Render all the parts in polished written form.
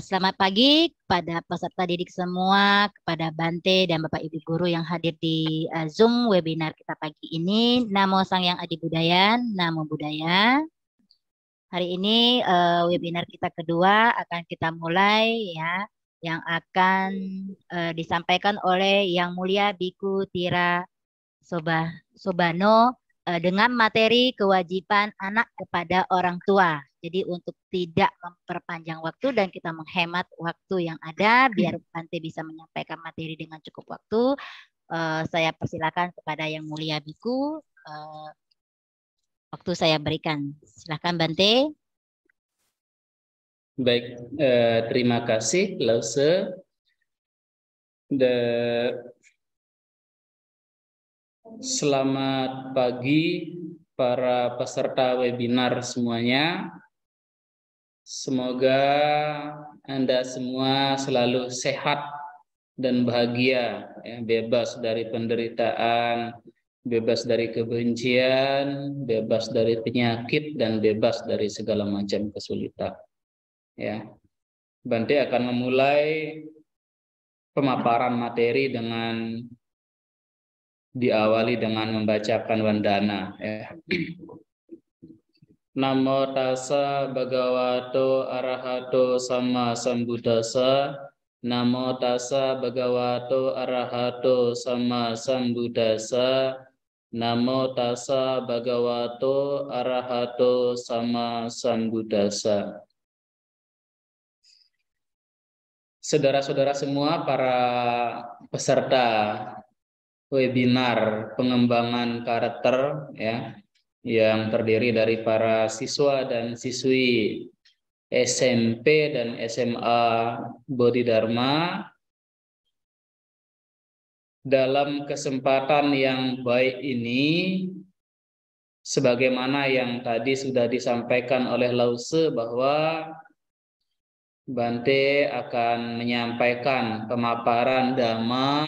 Selamat pagi kepada peserta didik semua, kepada Bante dan Bapak Ibu Guru yang hadir di Zoom webinar kita pagi ini. Namo Sang Yang Adi Budaya, Namo Buddhaya. Hari ini webinar kita kedua akan kita mulai ya, yang akan disampaikan oleh Yang Mulia Biku Tira Sobano dengan materi kewajiban anak kepada orang tua. Jadi untuk tidak memperpanjang waktu dan kita menghemat waktu yang ada, biar Bante bisa menyampaikan materi dengan cukup waktu, saya persilakan kepada Yang Mulia Biku. Waktu saya berikan. Silakan Bante. Baik, terima kasih Lause. Selamat pagi para peserta webinar semuanya. Semoga Anda semua selalu sehat dan bahagia, ya, bebas dari penderitaan, bebas dari kebencian, bebas dari penyakit, dan bebas dari segala macam kesulitan. Ya, Bante akan memulai pemaparan materi dengan diawali dengan membacakan wandana. Ya. Namo tassa bhagavato arahato sama sambuddhassa. Namo tassa bhagavato arahato sama sambuddhassa. Namo tassa bhagavato arahato sama sambuddhassa. Saudara-saudara semua, para peserta webinar pengembangan karakter, ya, yang terdiri dari para siswa dan siswi SMP dan SMA Bodhidharma. Dalam kesempatan yang baik ini, sebagaimana yang tadi sudah disampaikan oleh Lause bahwa Bante akan menyampaikan pemaparan Dhamma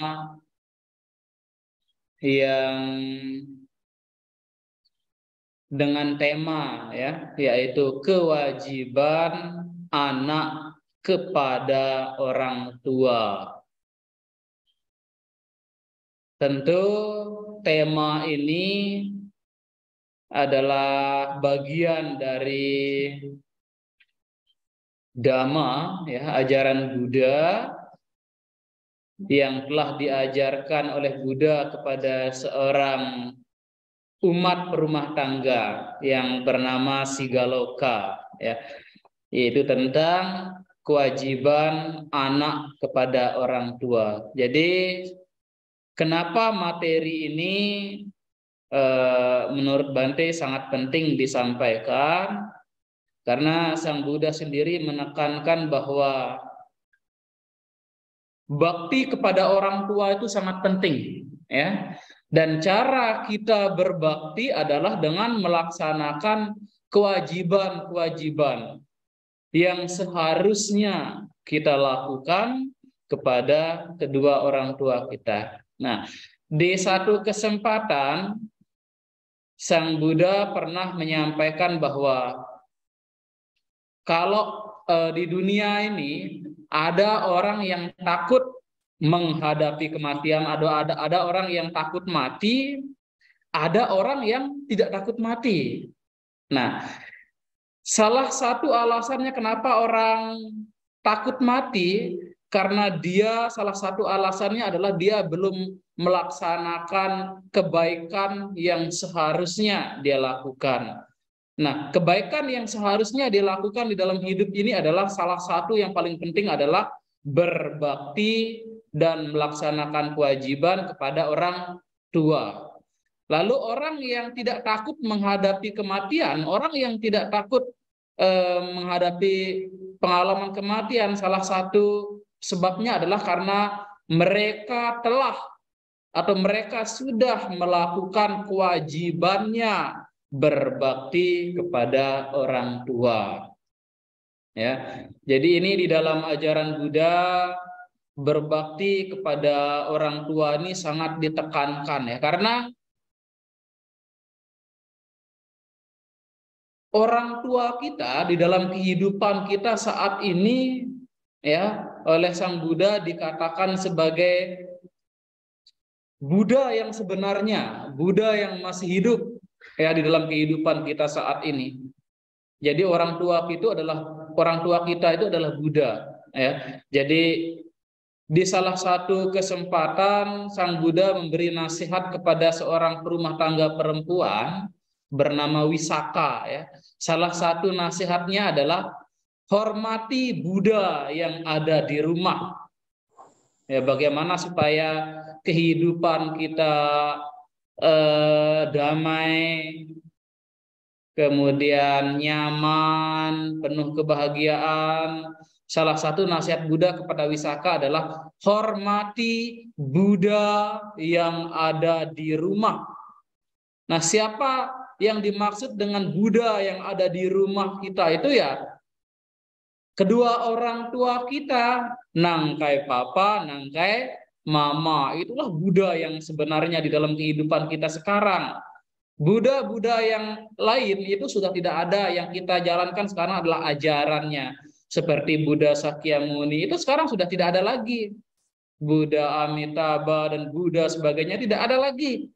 yang dengan tema, ya, yaitu kewajiban anak kepada orang tua. Tentu tema ini adalah bagian dari Dhamma, ya, ajaran Buddha yang telah diajarkan oleh Buddha kepada seorang umat rumah tangga yang bernama Sigaloka, ya, yaitu tentang kewajiban anak kepada orang tua. Jadi kenapa materi ini menurut Bante sangat penting disampaikan? Karena Sang Buddha sendiri menekankan bahwa bakti kepada orang tua itu sangat penting, ya. Dan cara kita berbakti adalah dengan melaksanakan kewajiban-kewajiban yang seharusnya kita lakukan kepada kedua orang tua kita. Nah, di satu kesempatan Sang Buddha pernah menyampaikan bahwa kalau di dunia ini ada orang yang takut menghadapi kematian, ada orang yang takut mati, ada orang yang tidak takut mati. Nah, salah satu alasannya kenapa orang takut mati, karena salah satu alasannya adalah dia belum melaksanakan kebaikan yang seharusnya dia lakukan. Nah, kebaikan yang seharusnya dilakukan di dalam hidup ini adalah salah satu yang paling penting adalah berbakti dan melaksanakan kewajiban kepada orang tua. Lalu orang yang tidak takut menghadapi kematian, orang yang tidak takut menghadapi pengalaman kematian, salah satu sebabnya adalah karena mereka sudah melakukan kewajibannya berbakti kepada orang tua. Ya, jadi ini di dalam ajaran Buddha, berbakti kepada orang tua ini sangat ditekankan, ya, karena orang tua kita di dalam kehidupan kita saat ini ya oleh Sang Buddha dikatakan sebagai Buddha yang sebenarnya, Buddha yang masih hidup ya di dalam kehidupan kita saat ini. Jadi orang tua kita itu adalah Buddha ya. Jadi di salah satu kesempatan Sang Buddha memberi nasihat kepada seorang perumah tangga perempuan bernama Wisaka ya. Salah satu nasihatnya adalah hormati Buddha yang ada di rumah. Ya, bagaimana supaya kehidupan kita damai, kemudian nyaman, penuh kebahagiaan. Salah satu nasihat Buddha kepada Wisaka adalah hormati Buddha yang ada di rumah. Nah, siapa yang dimaksud dengan Buddha yang ada di rumah kita itu ya kedua orang tua kita, nangkai papa, nangkai mama. Itulah Buddha yang sebenarnya di dalam kehidupan kita sekarang. Buddha-Buddha yang lain itu sudah tidak ada, yang kita jalankan sekarang adalah ajarannya. Seperti Buddha Sakyamuni itu sekarang sudah tidak ada lagi. Buddha Amitabha dan Buddha sebagainya tidak ada lagi.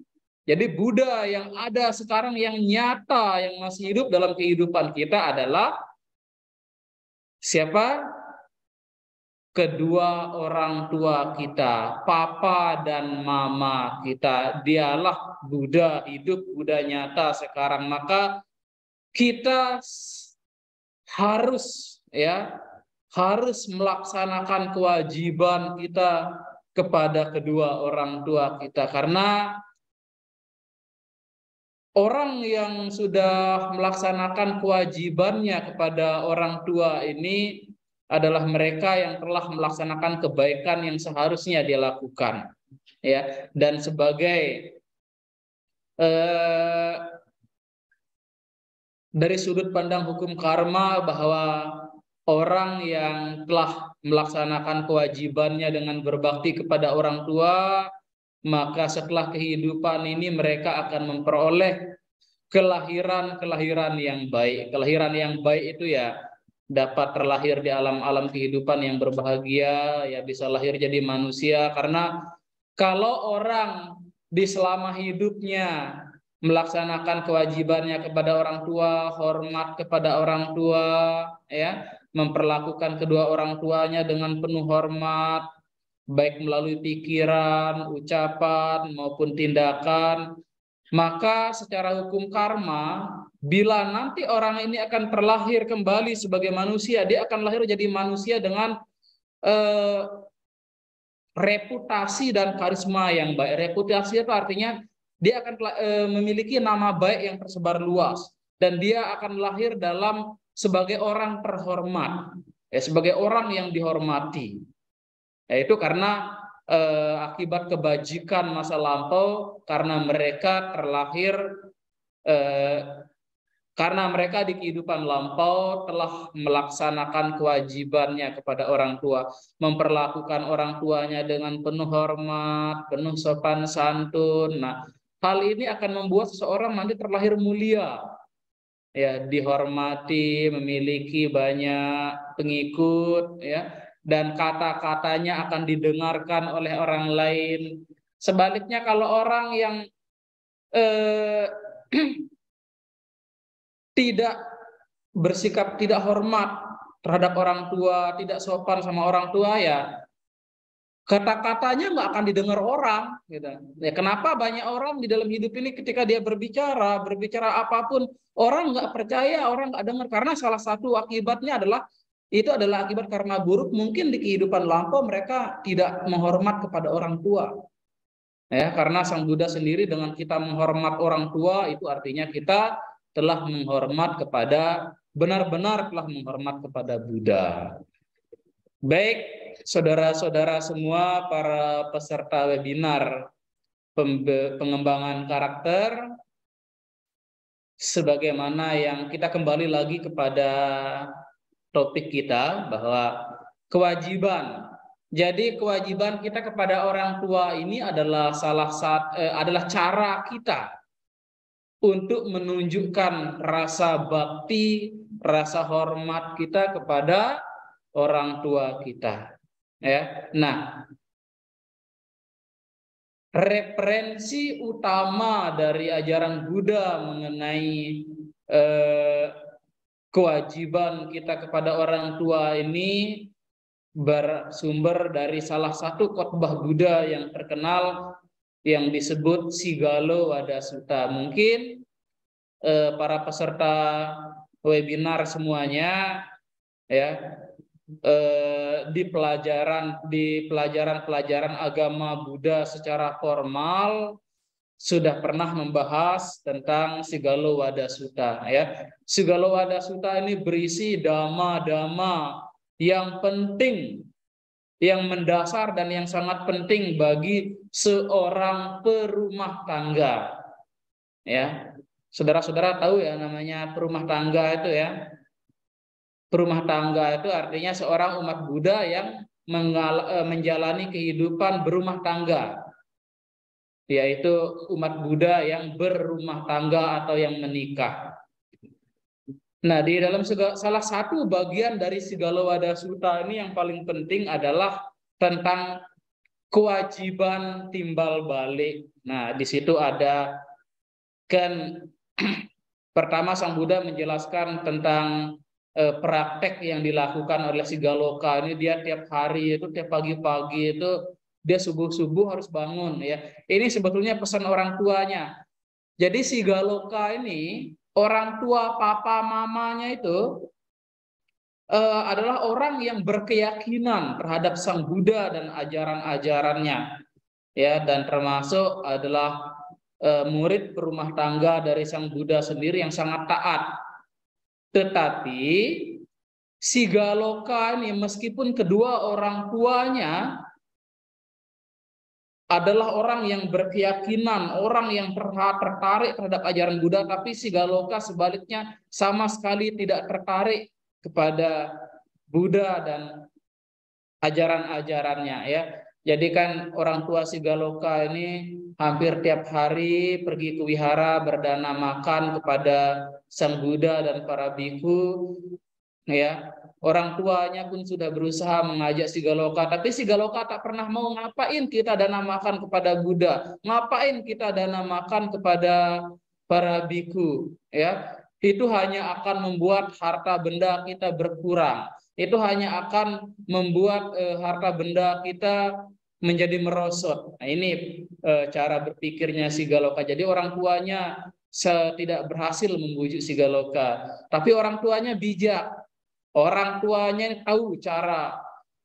Jadi Buddha yang ada sekarang yang nyata, yang masih hidup dalam kehidupan kita adalah siapa? Kedua orang tua kita, papa dan mama kita. Dialah Buddha hidup, Buddha nyata sekarang. Maka kita harus melaksanakan kewajiban kita kepada kedua orang tua kita, karena orang yang sudah melaksanakan kewajibannya kepada orang tua ini adalah mereka yang telah melaksanakan kebaikan yang seharusnya dia lakukan, ya. Dan sebagai dari sudut pandang hukum karma, bahwa orang yang telah melaksanakan kewajibannya dengan berbakti kepada orang tua, maka setelah kehidupan ini mereka akan memperoleh kelahiran yang baik. Kelahiran yang baik itu ya dapat terlahir di alam-alam kehidupan yang berbahagia, ya bisa lahir jadi manusia. Karena kalau orang di selama hidupnya melaksanakan kewajibannya kepada orang tua, hormat kepada orang tua, ya, memperlakukan kedua orang tuanya dengan penuh hormat, baik melalui pikiran, ucapan maupun tindakan, maka secara hukum karma, bila nanti orang ini akan terlahir kembali sebagai manusia, dia akan lahir jadi manusia dengan reputasi dan karisma yang baik. Reputasi itu artinya dia akan memiliki nama baik yang tersebar luas, dan dia akan lahir sebagai orang terhormat, ya, sebagai orang yang dihormati. Yaitu karena akibat kebajikan masa lampau, karena mereka terlahir karena mereka di kehidupan lampau telah melaksanakan kewajibannya kepada orang tua, memperlakukan orang tuanya dengan penuh hormat, penuh sopan santun. Nah, hal ini akan membuat seseorang nanti terlahir mulia, ya, dihormati, memiliki banyak pengikut, ya, dan kata-katanya akan didengarkan oleh orang lain. Sebaliknya kalau orang yang tidak bersikap tidak hormat terhadap orang tua, tidak sopan sama orang tua, ya kata-katanya nggak akan didengar orang, gitu. Ya, kenapa banyak orang di dalam hidup ini ketika dia berbicara apapun orang nggak percaya, orang nggak dengar, karena salah satu akibatnya adalah akibat karma buruk. Mungkin di kehidupan lampau mereka tidak menghormat kepada orang tua, ya, karena Sang Buddha sendiri dengan kita menghormat orang tua itu artinya kita telah benar-benar telah menghormat kepada Buddha. Baik, saudara-saudara semua, para peserta webinar pengembangan karakter, sebagaimana yang kita kembali lagi kepada topik kita, bahwa kewajiban. Jadi kewajiban kita kepada orang tua ini adalah adalah cara kita untuk menunjukkan rasa bakti, rasa hormat kita kepada orang tua kita. Ya. Nah, referensi utama dari ajaran Buddha mengenai kewajiban kita kepada orang tua ini bersumber dari salah satu khotbah Buddha yang terkenal yang disebut Sigalo Wada Sutta. Mungkin para peserta webinar semuanya ya di pelajaran agama Buddha secara formal sudah pernah membahas tentang Sigalo Wada Sutta ya. Sigalo Wada Sutta ini berisi dhamma-dhamma yang penting, yang mendasar dan yang sangat penting bagi seorang perumah tangga. Ya. Saudara-saudara tahu ya namanya perumah tangga itu ya. Perumah tangga itu artinya seorang umat Buddha yang menjalani kehidupan berumah tangga. Yaitu umat Buddha yang berumah tangga atau yang menikah. Nah, di dalam salah satu bagian dari Sigalo Wada Sutta ini yang paling penting adalah tentang kewajiban timbal balik. Nah, di situ ada kan pertama Sang Buddha menjelaskan tentang praktek yang dilakukan oleh Sigaloka. Ini dia tiap hari itu, tiap pagi-pagi itu dia subuh-subuh harus bangun ya. Ini sebetulnya pesan orang tuanya. Jadi Sigaloka ini orang tua papa mamanya itu adalah orang yang berkeyakinan terhadap Sang Buddha dan ajaran-ajarannya ya, dan termasuk adalah murid perumah tangga dari Sang Buddha sendiri yang sangat taat. Tetapi Sigaloka ini meskipun kedua orang tuanya adalah orang yang berkeyakinan, orang yang tertarik terhadap ajaran Buddha, tapi Sigaloka sebaliknya sama sekali tidak tertarik kepada Buddha dan ajaran-ajarannya ya. Jadi kan orang tua Sigaloka ini hampir tiap hari pergi ke wihara berdana makan kepada Sang Buddha dan para biku ya. Orang tuanya pun sudah berusaha mengajak Sigaloka, tapi Sigaloka tak pernah mau. Ngapain kita dana makan kepada Buddha? Ngapain kita dana makan kepada para biku? Ya, itu hanya akan membuat harta benda kita berkurang. Itu hanya akan membuat harta benda kita menjadi merosot. Nah, ini cara berpikirnya Sigaloka. Jadi orang tuanya tidak berhasil membujuk Sigaloka, tapi orang tuanya bijak. Orang tuanya tahu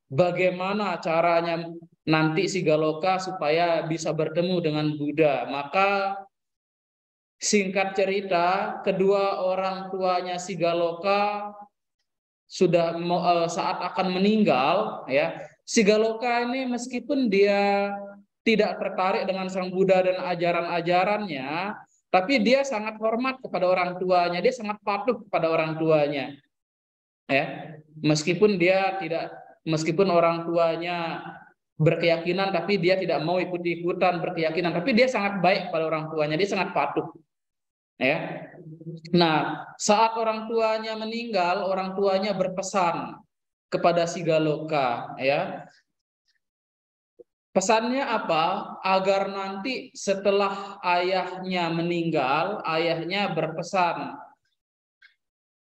bagaimana caranya nanti Sigaloka supaya bisa bertemu dengan Buddha. Maka singkat cerita, kedua orang tuanya Sigaloka sudah saat akan meninggal ya. Sigaloka ini meskipun dia tidak tertarik dengan Sang Buddha dan ajaran-ajarannya, tapi dia sangat hormat kepada orang tuanya, dia sangat patuh kepada orang tuanya. Ya, meskipun orang tuanya berkeyakinan tapi dia tidak mau ikut-ikutan berkeyakinan, tapi dia sangat baik pada orang tuanya, dia sangat patuh ya. Nah, saat orang tuanya meninggal, orang tuanya berpesan kepada Sigaloka ya. Pesannya apa? Agar nanti setelah ayahnya meninggal, ayahnya berpesan,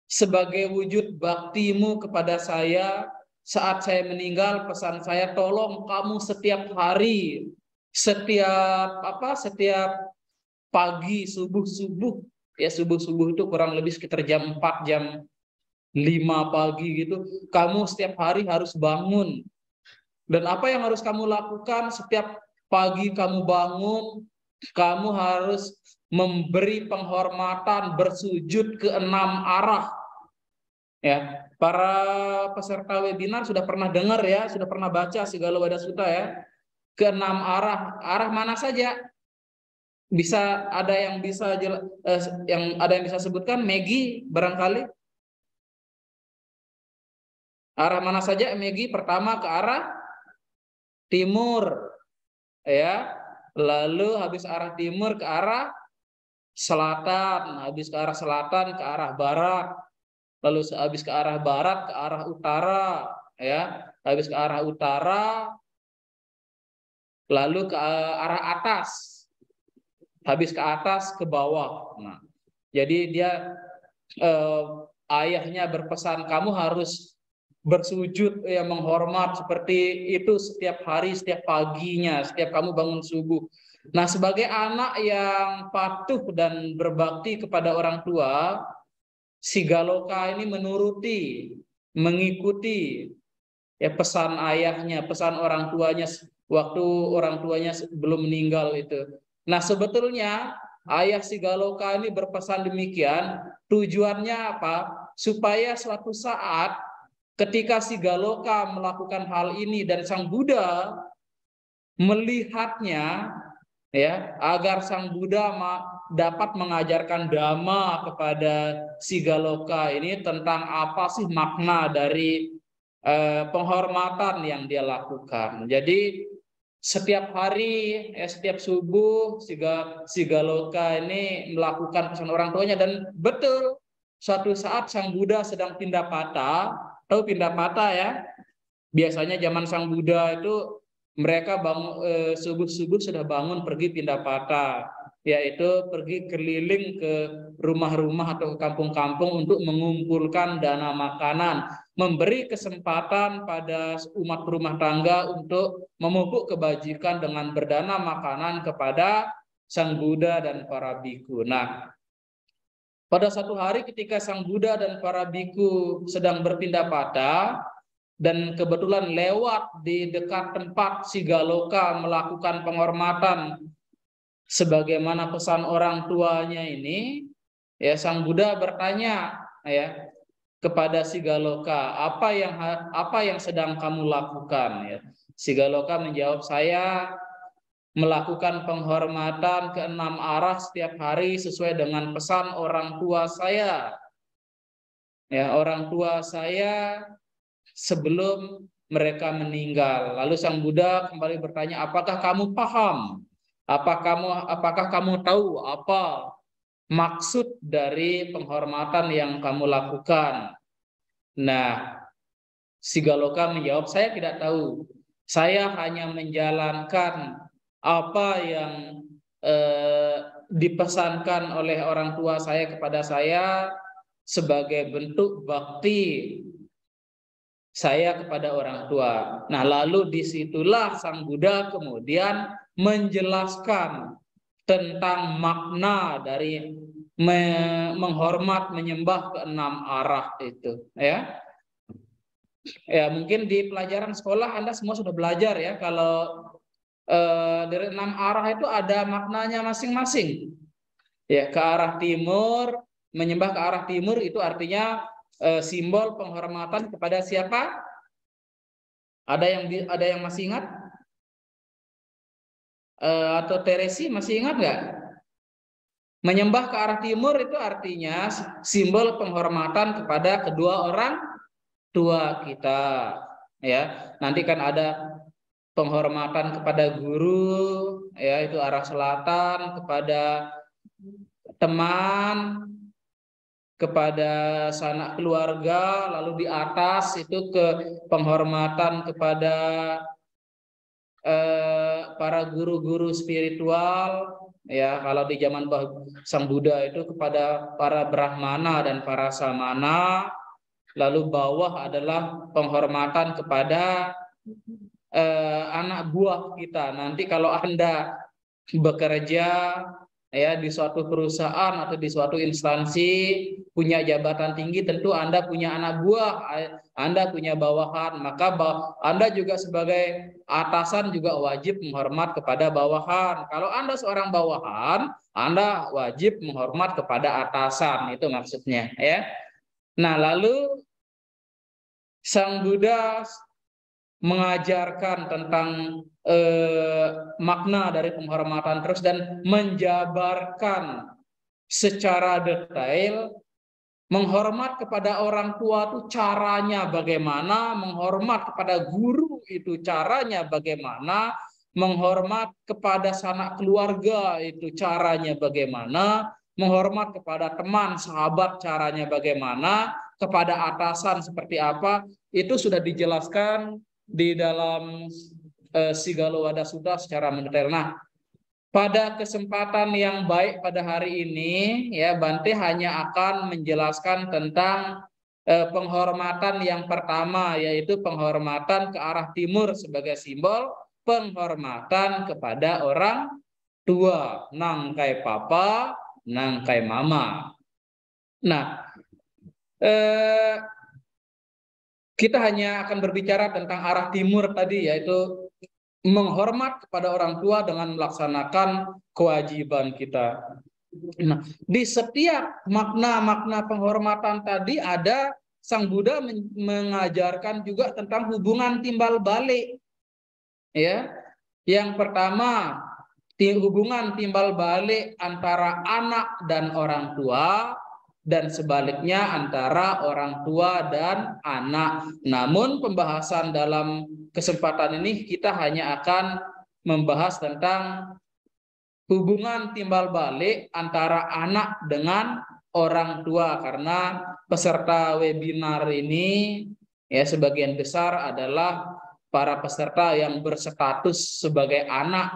sebagai wujud baktimu kepada saya saat saya meninggal, pesan saya tolong kamu setiap hari, setiap pagi subuh ya, subuh itu kurang lebih sekitar jam 4 jam 5 pagi gitu, kamu setiap hari harus bangun. Dan apa yang harus kamu lakukan setiap pagi kamu bangun, kamu harus memberi penghormatan bersujud ke 6 arah. Ya, para peserta webinar sudah pernah dengar ya, sudah pernah baca Sigalo Wada Sutta ya. Ke 6 arah. Arah mana saja? Bisa ada yang bisa sebutkan? Megi barangkali. Arah mana saja Megi? Pertama ke arah timur. Ya. Lalu habis arah timur ke arah selatan, habis ke arah selatan ke arah barat, lalu habis ke arah barat ke arah utara, ya, habis ke arah utara, lalu ke arah atas, habis ke atas ke bawah. Nah, jadi dia ayahnya berpesan kamu harus bersujud ya, menghormat seperti itu setiap hari, setiap paginya, setiap kamu bangun subuh. Nah, sebagai anak yang patuh dan berbakti kepada orang tua, si Galoka ini menuruti, mengikuti ya pesan ayahnya, pesan orang tuanya waktu orang tuanya belum meninggal itu. Nah, sebetulnya ayah si Galoka ini berpesan demikian, tujuannya apa? Supaya suatu saat ketika si Galoka melakukan hal ini dan Sang Buddha melihatnya, ya, agar Sang Buddha dapat mengajarkan dhamma kepada si Galoka ini tentang apa sih makna dari penghormatan yang dia lakukan. Jadi setiap hari, setiap subuh si Galoka ini melakukan pesan orang tuanya, dan betul suatu saat Sang Buddha sedang pindah patah. Tahu pindah patah ya? Biasanya zaman Sang Buddha itu mereka bangun subuh-subuh sudah bangun pergi pindah patah, yaitu pergi keliling ke rumah-rumah atau ke kampung-kampung untuk mengumpulkan dana makanan, memberi kesempatan pada umat rumah tangga untuk memupuk kebajikan dengan berdana makanan kepada Sang Buddha dan para biku. Nah, pada satu hari ketika Sang Buddha dan para biku sedang berpindah patah, dan kebetulan lewat di dekat tempat si Galoka melakukan penghormatan sebagaimana pesan orang tuanya ini, ya, Sang Buddha bertanya ya kepada si Galoka, apa yang sedang kamu lakukan, ya. Si Galoka menjawab, saya melakukan penghormatan ke 6 arah setiap hari sesuai dengan pesan orang tua saya. Ya, orang tua saya sebelum mereka meninggal. Lalu Sang Buddha kembali bertanya, apakah kamu paham? Apakah kamu tahu apa maksud dari penghormatan yang kamu lakukan? Nah, si Galoka menjawab, saya tidak tahu. Saya hanya menjalankan apa yang dipesankan oleh orang tua saya kepada saya sebagai bentuk bakti saya kepada orang tua. Nah, lalu disitulah Sang Buddha kemudian menjelaskan tentang makna dari menghormat, menyembah ke 6 arah itu, ya. Ya, mungkin di pelajaran sekolah Anda semua sudah belajar ya, kalau dari 6 arah itu ada maknanya masing-masing. Ya, ke arah timur, menyembah ke arah timur itu artinya simbol penghormatan kepada siapa? Ada yang masih ingat? Atau Teresi masih ingat nggak? Menyembah ke arah timur itu artinya simbol penghormatan kepada kedua orang tua kita. Ya, nanti kan ada penghormatan kepada guru, ya, itu arah selatan, kepada teman, kepada sanak keluarga, lalu di atas itu ke penghormatan kepada para guru-guru spiritual, ya, kalau di zaman Sang Buddha itu kepada para Brahmana dan para Samana. Lalu bawah adalah penghormatan kepada anak buah kita. Nanti kalau Anda bekerja ya di suatu perusahaan atau di suatu instansi, punya jabatan tinggi, tentu Anda punya anak buah, Anda punya bawahan, maka Anda juga sebagai atasan juga wajib menghormat kepada bawahan. Kalau Anda seorang bawahan, Anda wajib menghormat kepada atasan, itu maksudnya, ya. Nah, lalu Sang Buddha mengajarkan tentang makna dari penghormatan terus dan menjabarkan secara detail menghormat kepada orang tua itu caranya bagaimana, menghormat kepada guru itu caranya bagaimana, menghormat kepada sanak keluarga itu caranya bagaimana, menghormat kepada teman, sahabat caranya bagaimana, kepada atasan seperti apa, itu sudah dijelaskan di dalam Sigalo Wada Sutta secara mendetail. Nah, pada kesempatan yang baik pada hari ini, ya Bante hanya akan menjelaskan tentang penghormatan yang pertama, yaitu penghormatan ke arah timur sebagai simbol penghormatan kepada orang tua, nangkai papa, nangkai mama. Nah, kita hanya akan berbicara tentang arah timur tadi, yaitu menghormat kepada orang tua dengan melaksanakan kewajiban kita. Nah, di setiap makna-makna penghormatan tadi ada Sang Buddha mengajarkan juga tentang hubungan timbal balik. Ya, yang pertama, hubungan timbal balik antara anak dan orang tua, dan sebaliknya antara orang tua dan anak. Namun pembahasan dalam kesempatan ini kita hanya akan membahas tentang hubungan timbal balik antara anak dengan orang tua, karena peserta webinar ini ya sebagian besar adalah para peserta yang berstatus sebagai anak.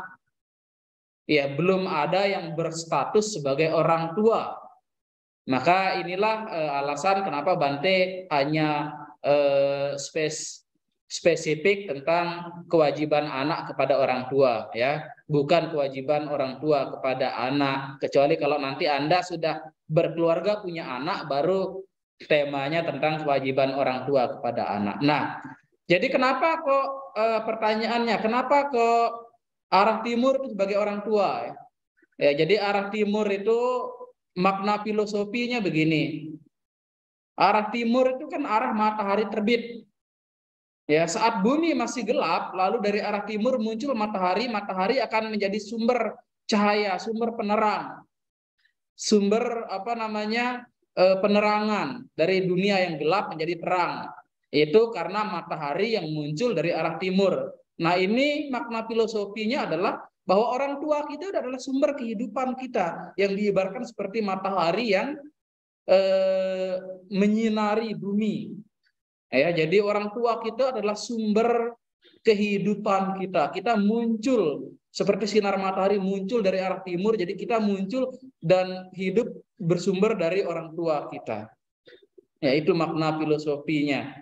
Ya, belum ada yang berstatus sebagai orang tua. Maka inilah alasan kenapa Bante hanya spesifik tentang kewajiban anak kepada orang tua, ya, bukan kewajiban orang tua kepada anak. Kecuali kalau nanti Anda sudah berkeluarga punya anak, baru temanya tentang kewajiban orang tua kepada anak. Nah, jadi kenapa kok pertanyaannya, kenapa kok arah timur itu sebagai orang tua? Ya, jadi arah timur itu makna filosofinya begini. Arah timur itu kan arah matahari terbit. Ya, saat bumi masih gelap, lalu dari arah timur muncul matahari, matahari akan menjadi sumber cahaya, sumber penerang, sumber penerangan dari dunia yang gelap menjadi terang. Itu karena matahari yang muncul dari arah timur. Nah, ini makna filosofinya adalah bahwa orang tua kita adalah sumber kehidupan kita, yang diibaratkan seperti matahari yang menyinari bumi. Ya, jadi orang tua kita adalah sumber kehidupan kita. Kita muncul seperti sinar matahari muncul dari arah timur, jadi kita muncul dan hidup bersumber dari orang tua kita. Ya, itu makna filosofinya.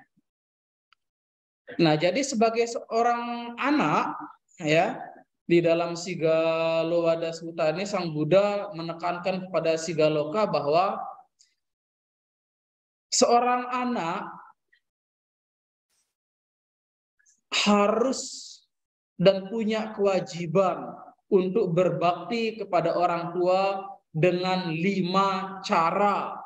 Nah, jadi sebagai seorang anak, ya, di dalam Sigalo Wada Sutta ini Sang Buddha menekankan kepada Sigaloka bahwa seorang anak harus dan punya kewajiban untuk berbakti kepada orang tua dengan 5 cara.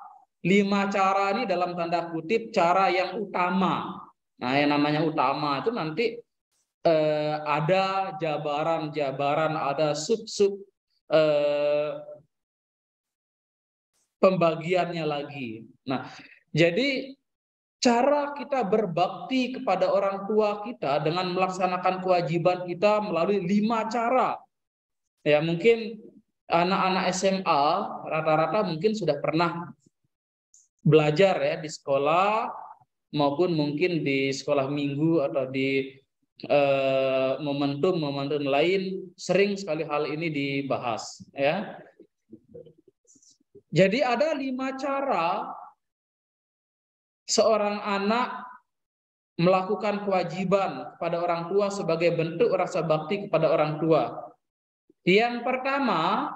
5 cara ini dalam tanda kutip cara yang utama. Nah, yang namanya utama itu nanti ada jabaran-jabaran, ada sub-sub pembagiannya lagi. Nah, jadi cara kita berbakti kepada orang tua kita dengan melaksanakan kewajiban kita melalui 5 cara. Ya, mungkin anak-anak SMA rata-rata mungkin sudah pernah belajar ya di sekolah, maupun mungkin di sekolah minggu atau di momentum-momentum lain sering sekali hal ini dibahas. Ya. Jadi ada 5 cara seorang anak melakukan kewajiban kepada orang tua sebagai bentuk rasa bakti kepada orang tua. Yang pertama,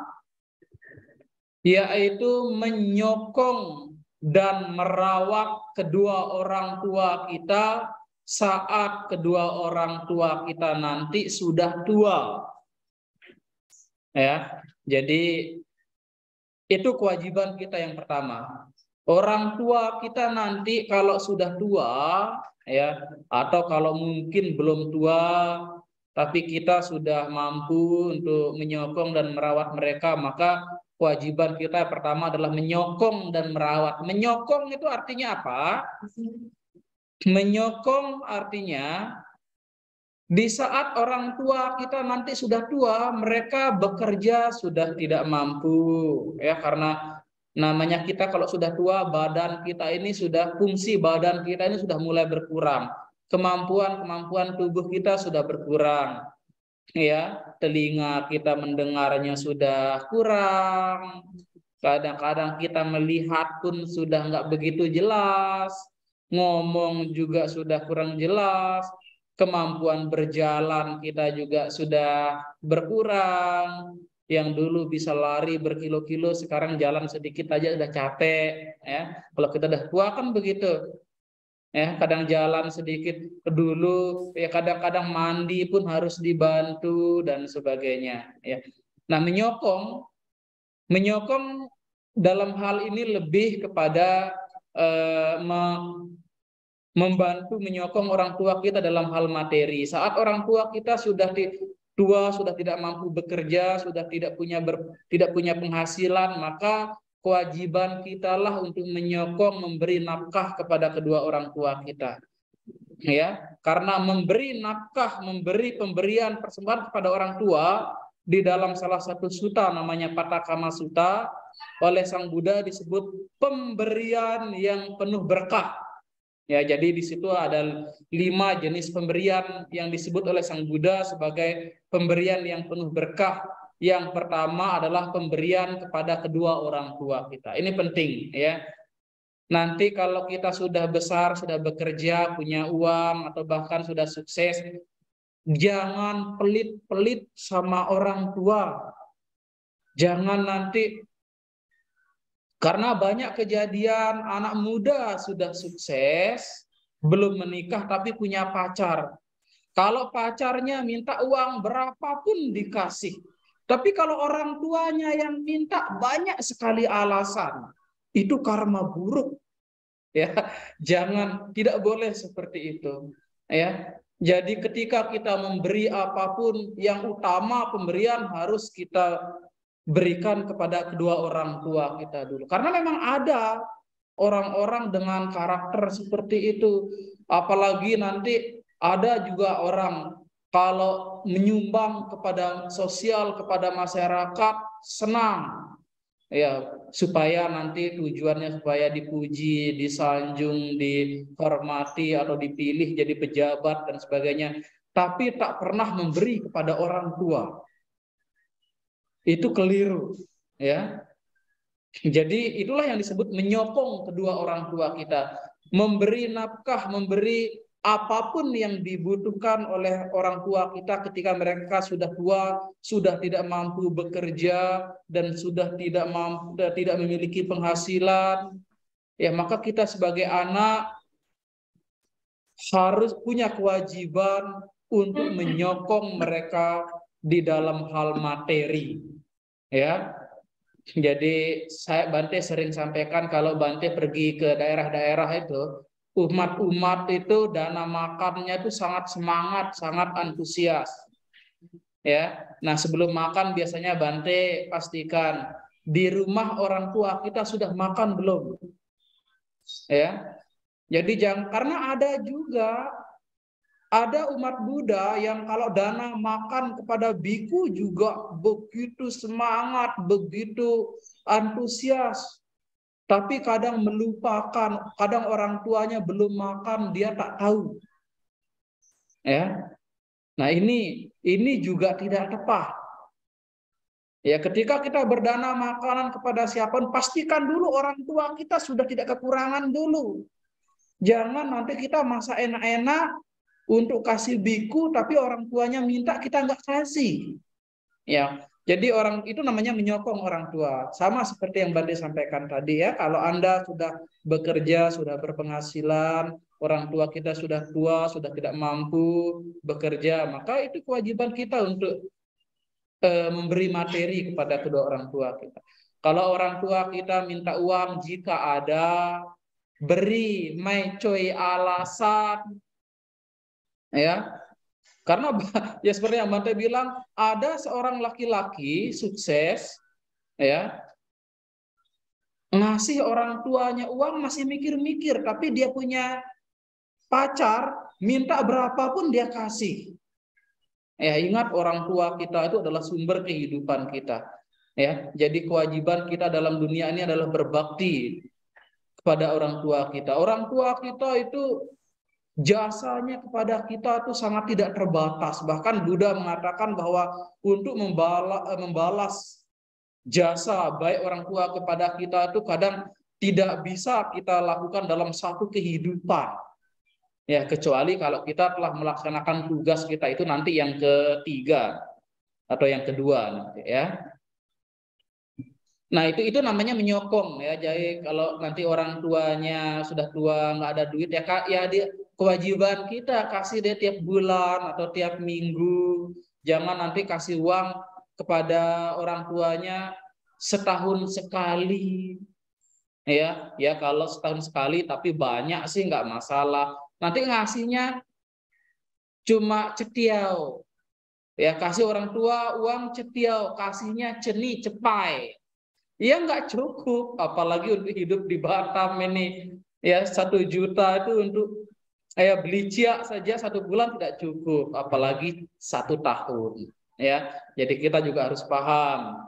yaitu menyokong dan merawat kedua orang tua kita saat kedua orang tua kita nanti sudah tua. Ya, jadi itu kewajiban kita yang pertama. Orang tua kita nanti kalau sudah tua, ya, atau kalau mungkin belum tua, tapi kita sudah mampu untuk menyokong dan merawat mereka, maka kewajiban kita pertama adalah menyokong dan merawat. Menyokong itu artinya apa? Menyokong artinya Di saat orang tua kita nanti sudah tua, mereka bekerja sudah tidak mampu, ya, karena namanya kita kalau sudah tua, badan kita ini sudah, fungsi badan kita ini sudah mulai berkurang, kemampuan tubuh kita sudah berkurang, ya, telinga kita mendengarnya sudah kurang, kadang-kadang kita melihat pun sudah nggak begitu jelas, ngomong juga sudah kurang jelas, kemampuan berjalan kita juga sudah berkurang. Yang dulu bisa lari berkilo-kilo, sekarang jalan sedikit aja udah capek, ya. Kalau kita udah tua kan begitu, ya. Kadang jalan sedikit dulu, ya, kadang-kadang mandi pun harus dibantu dan sebagainya, ya. Nah, menyokong dalam hal ini lebih kepada membantu menyokong orang tua kita dalam hal materi. Saat orang tua kita sudah tua, sudah tidak mampu bekerja, sudah tidak punya penghasilan, maka kewajiban kita lah untuk menyokong, memberi nafkah kepada kedua orang tua kita. Ya, karena memberi nafkah, memberi pemberian persembahan kepada orang tua di dalam salah satu suta namanya Patakama Sutta oleh Sang Buddha disebut pemberian yang penuh berkah. Ya, jadi di situ ada 5 jenis pemberian yang disebut oleh Sang Buddha sebagai pemberian yang penuh berkah. Yang pertama adalah pemberian kepada kedua orang tua kita. Ini penting, ya. Nanti kalau kita sudah besar, sudah bekerja, punya uang, atau bahkan sudah sukses, jangan pelit-pelit sama orang tua. Jangan nanti, karena banyak kejadian anak muda sudah sukses, belum menikah tapi punya pacar. Kalau pacarnya minta uang berapapun dikasih. Tapi kalau orang tuanya yang minta banyak sekali alasan, itu karma buruk. Ya, jangan, tidak boleh seperti itu. Ya, jadi ketika kita memberi apapun, yang utama pemberian harus kita berikan kepada kedua orang tua kita dulu. Karena memang ada orang-orang dengan karakter seperti itu. Apalagi nanti ada juga orang kalau menyumbang kepada sosial, kepada masyarakat, senang. Ya, supaya nanti tujuannya supaya dipuji, disanjung, dihormati atau dipilih jadi pejabat dan sebagainya. Tapi tak pernah memberi kepada orang tua. Itu keliru, ya. Jadi itulah yang disebut menyokong kedua orang tua kita, memberi nafkah, memberi apapun yang dibutuhkan oleh orang tua kita ketika mereka sudah tua, sudah tidak mampu bekerja dan sudah tidak memiliki penghasilan, ya, maka kita sebagai anak harus punya kewajiban untuk menyokong mereka di dalam hal materi. Ya, jadi Bante sering sampaikan kalau Bante pergi ke daerah-daerah itu, umat-umat itu dana makannya itu sangat semangat, sangat antusias. Ya, nah sebelum makan biasanya Bante pastikan di rumah orang tua kita sudah makan belum. Ya, jadi jangan, karena ada umat Buddha yang kalau dana makan kepada biku juga begitu semangat, begitu antusias. Tapi kadang melupakan, kadang orang tuanya belum makan, dia tak tahu. Ya. Nah, ini juga tidak tepat. Ya, ketika kita berdana makanan kepada siapapun, pastikan dulu orang tua kita sudah tidak kekurangan dulu. Jangan nanti kita masak enak-enak untuk kasih biku, tapi orang tuanya minta kita nggak kasih. Ya, jadi orang itu namanya menyokong orang tua. Sama seperti yang Bante sampaikan tadi, ya. Kalau Anda sudah bekerja, sudah berpenghasilan, orang tua kita sudah tua, sudah tidak mampu bekerja, maka itu kewajiban kita untuk memberi materi kepada kedua orang tua kita. Kalau orang tua kita minta uang, jika ada, beri, mai-coy alasan. Ya, karena ya seperti yang Bante bilang, ada seorang laki-laki sukses, ya, ngasih orang tuanya uang masih mikir-mikir, tapi dia punya pacar, minta berapapun dia kasih. Ya, ingat orang tua kita itu adalah sumber kehidupan kita. Ya, jadi kewajiban kita dalam dunia ini adalah berbakti kepada orang tua kita. Orang tua kita itu jasanya kepada kita itu sangat tidak terbatas. Bahkan Buddha mengatakan bahwa untuk membalas jasa baik orang tua kepada kita itu kadang tidak bisa kita lakukan dalam satu kehidupan. Ya, kecuali kalau kita telah melaksanakan tugas kita itu nanti yang ketiga atau yang kedua nanti ya. Nah, itu namanya menyokong ya. Jadi kalau nanti orang tuanya sudah tua nggak ada duit ya Kak, ya dia kewajiban kita kasih dia tiap bulan atau tiap minggu. Jangan nanti kasih uang kepada orang tuanya setahun sekali. Ya kalau setahun sekali tapi banyak sih nggak masalah. Nanti ngasihnya cuma cetiau. Ya, kasih orang tua uang cetiau, kasihnya ceni cepai. Ya nggak cukup, apalagi untuk hidup di Batam ini. Ya 1 juta itu untuk beli ciak saja 1 bulan tidak cukup, apalagi 1 tahun. Ya, jadi kita juga harus paham.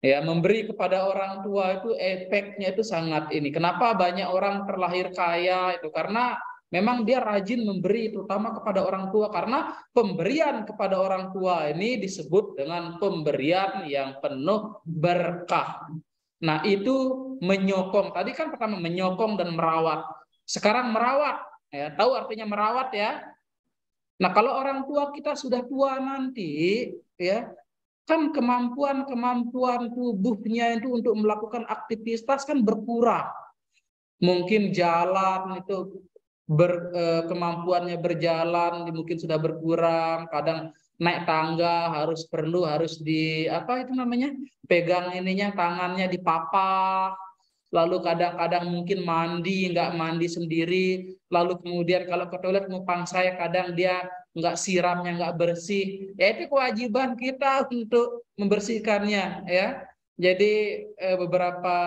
Ya, memberi kepada orang tua itu efeknya itu sangat ini. Kenapa banyak orang terlahir kaya itu? Karena memang dia rajin memberi, terutama kepada orang tua. Karena pemberian kepada orang tua ini disebut dengan pemberian yang penuh berkah. Nah, itu menyokong. Tadi kan pertama menyokong dan merawat. Sekarang merawat. Ya, tahu artinya merawat ya? Nah, kalau orang tua kita sudah tua nanti, ya, kan kemampuan tubuhnya itu untuk melakukan aktivitas kan berkurang. Mungkin jalan itu kemampuannya berjalan mungkin sudah berkurang, kadang naik tangga harus di apa itu namanya? Pegang ininya tangannya dipapah. Lalu kadang-kadang mungkin nggak mandi sendiri, lalu kemudian kalau ke toilet numpang saya kadang dia nggak siramnya nggak bersih, ya itu kewajiban kita untuk membersihkannya ya. Jadi beberapa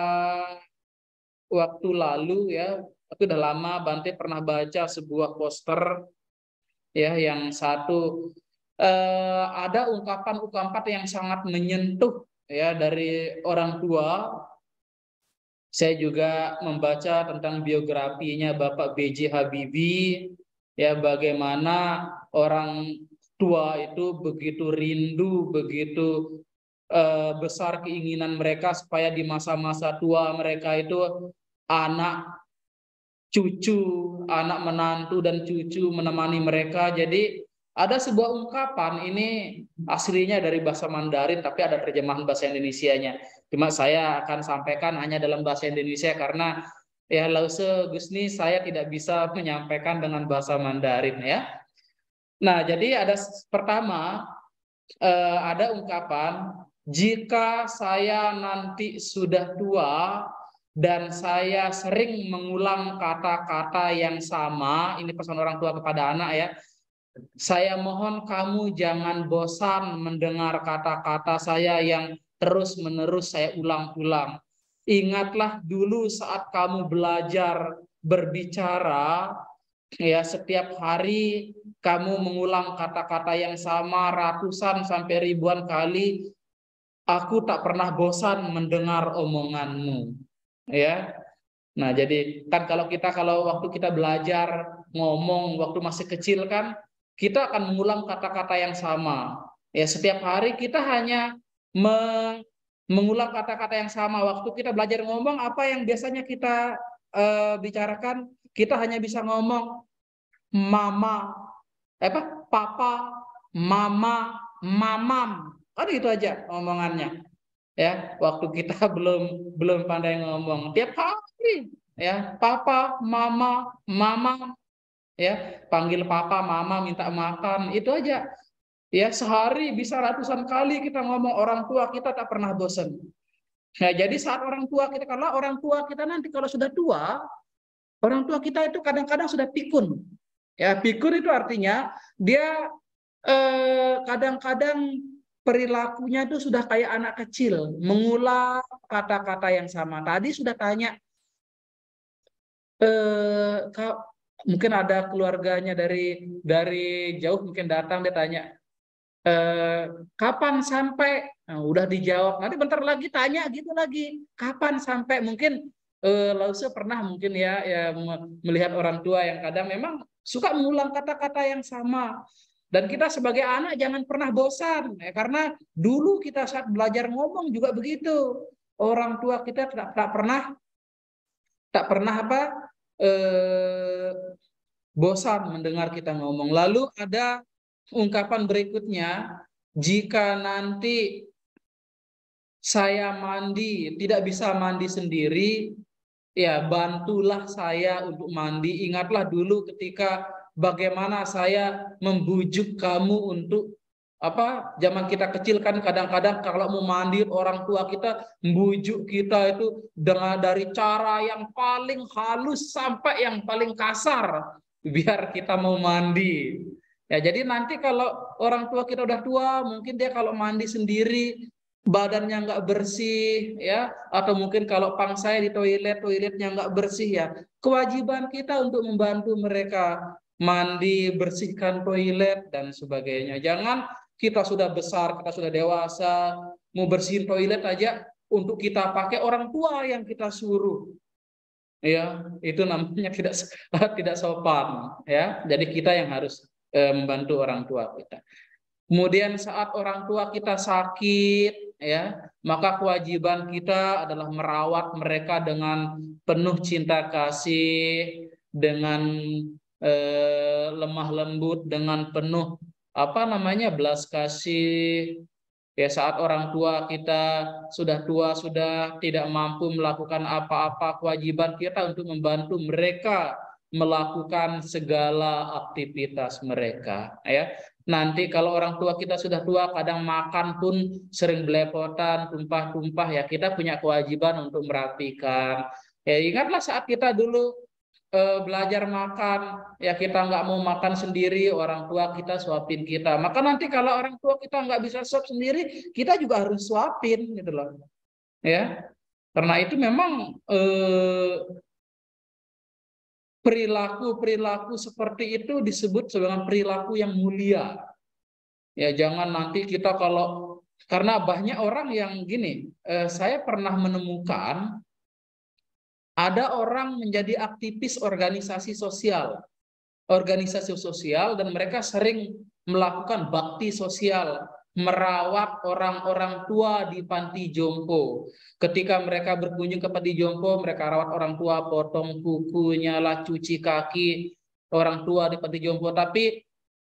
waktu lalu ya, tapi udah lama Bante pernah baca sebuah poster ya yang satu ada ungkapan-ungkapan yang sangat menyentuh ya dari orang tua. Saya juga membaca tentang biografinya Bapak B.J. Habibie, ya bagaimana orang tua itu begitu rindu, begitu besar keinginan mereka supaya di masa-masa tua mereka itu anak cucu, anak menantu dan cucu menemani mereka. Jadi ada sebuah ungkapan, ini aslinya dari bahasa Mandarin tapi ada terjemahan bahasa Indonesianya. Cuma saya akan sampaikan hanya dalam bahasa Indonesia karena ya lause Gusni saya tidak bisa menyampaikan dengan bahasa Mandarin ya. Nah, jadi ada pertama ada ungkapan, jika saya nanti sudah tua dan saya sering mengulang kata-kata yang sama, ini pesan orang tua kepada anak ya. Saya mohon kamu jangan bosan mendengar kata-kata saya yang terus-menerus saya ulang-ulang. Ingatlah dulu saat kamu belajar berbicara, ya setiap hari kamu mengulang kata-kata yang sama ratusan sampai ribuan kali. Aku tak pernah bosan mendengar omonganmu. Ya. Nah, jadi kan kalau waktu kita belajar ngomong waktu masih kecil kan kita akan mengulang kata-kata yang sama. Ya, setiap hari kita hanya mengulang kata-kata yang sama. Waktu kita belajar ngomong, apa yang biasanya kita bicarakan, kita hanya bisa ngomong mama, papa, mama, mamam. Kan itu aja omongannya. Ya, waktu kita belum pandai ngomong. Tiap hari ya, papa, mama, mama, ya panggil papa mama minta makan itu aja ya, sehari bisa ratusan kali kita ngomong. Orang tua kita tak pernah bosan. Nah, jadi saat orang tua kita, kalau orang tua kita nanti kalau sudah tua, orang tua kita itu kadang-kadang sudah pikun ya. Pikun itu artinya dia kadang-kadang perilakunya itu sudah kayak anak kecil, mengulang kata-kata yang sama. Tadi sudah tanya mungkin ada keluarganya dari jauh mungkin datang, dia tanya, kapan sampai? Nah, udah dijawab, nanti bentar lagi tanya gitu lagi, kapan sampai? Mungkin Lause pernah mungkin ya melihat orang tua yang kadang memang suka mengulang kata-kata yang sama. Dan kita sebagai anak jangan pernah bosan, ya, karena dulu kita saat belajar ngomong juga begitu. Orang tua kita tak pernah apa eh, bosan mendengar kita ngomong. Lalu ada ungkapan berikutnya, jika nanti saya mandi tidak bisa mandi sendiri, ya bantulah saya untuk mandi. Ingatlah dulu ketika bagaimana saya membujuk kamu untuk apa, zaman kita kecil kan kadang-kadang kalau mau mandi orang tua kita membujuk kita itu dengan dari cara yang paling halus sampai yang paling kasar biar kita mau mandi. Ya, jadi nanti kalau orang tua kita udah tua, mungkin dia kalau mandi sendiri badannya nggak bersih, ya, atau mungkin kalau pang saya di toiletnya nggak bersih, ya, kewajiban kita untuk membantu mereka mandi, bersihkan toilet dan sebagainya. Jangan kita sudah besar, kita sudah dewasa, mau bersihin toilet aja untuk kita pakai orang tua yang kita suruh, ya, itu namanya tidak tidak sopan, ya. Jadi kita yang harus membantu orang tua kita. Kemudian saat orang tua kita sakit, ya, maka kewajiban kita adalah merawat mereka dengan penuh cinta kasih, dengan lemah lembut, dengan penuh apa namanya belas kasih. Ya, saat orang tua kita sudah tua, sudah tidak mampu melakukan apa-apa, kewajiban kita untuk membantu mereka melakukan segala aktivitas mereka, ya. Nanti kalau orang tua kita sudah tua, kadang makan pun sering belepotan, tumpah-tumpah, ya kita punya kewajiban untuk merapikan. Ya, ingatlah saat kita dulu belajar makan, ya kita nggak mau makan sendiri, orang tua kita suapin kita. Maka nanti kalau orang tua kita nggak bisa suap sendiri, kita juga harus suapin, gitu loh. Ya, karena itu memang perilaku-perilaku seperti itu disebut sebagai perilaku yang mulia. Ya, jangan nanti kita karena banyak orang yang gini, saya pernah menemukan ada orang menjadi aktivis organisasi sosial, dan mereka sering melakukan bakti sosial, merawat orang-orang tua di panti jompo. Ketika mereka berkunjung ke panti jompo, mereka rawat orang tua, potong kukunya lah, cuci kaki orang tua di panti jompo. Tapi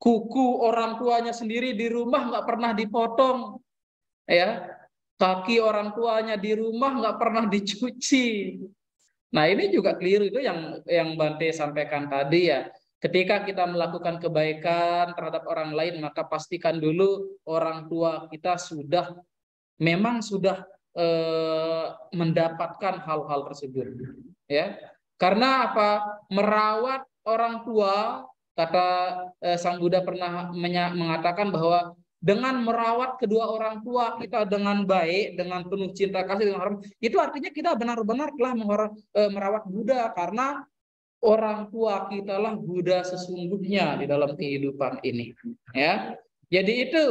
kuku orang tuanya sendiri di rumah nggak pernah dipotong, ya. Kaki orang tuanya di rumah nggak pernah dicuci. Nah, ini juga keliru, itu yang Bante sampaikan tadi, ya. Ketika kita melakukan kebaikan terhadap orang lain, maka pastikan dulu orang tua kita memang sudah mendapatkan hal-hal tersebut, ya. Karena apa? Merawat orang tua, kata Sang Buddha pernah mengatakan bahwa dengan merawat kedua orang tua kita dengan baik, dengan penuh cinta kasih, dengan hormat, itu artinya kita benar-benar telah merawat Buddha, karena orang tua kita lah Buddha sesungguhnya di dalam kehidupan ini, ya. Jadi itu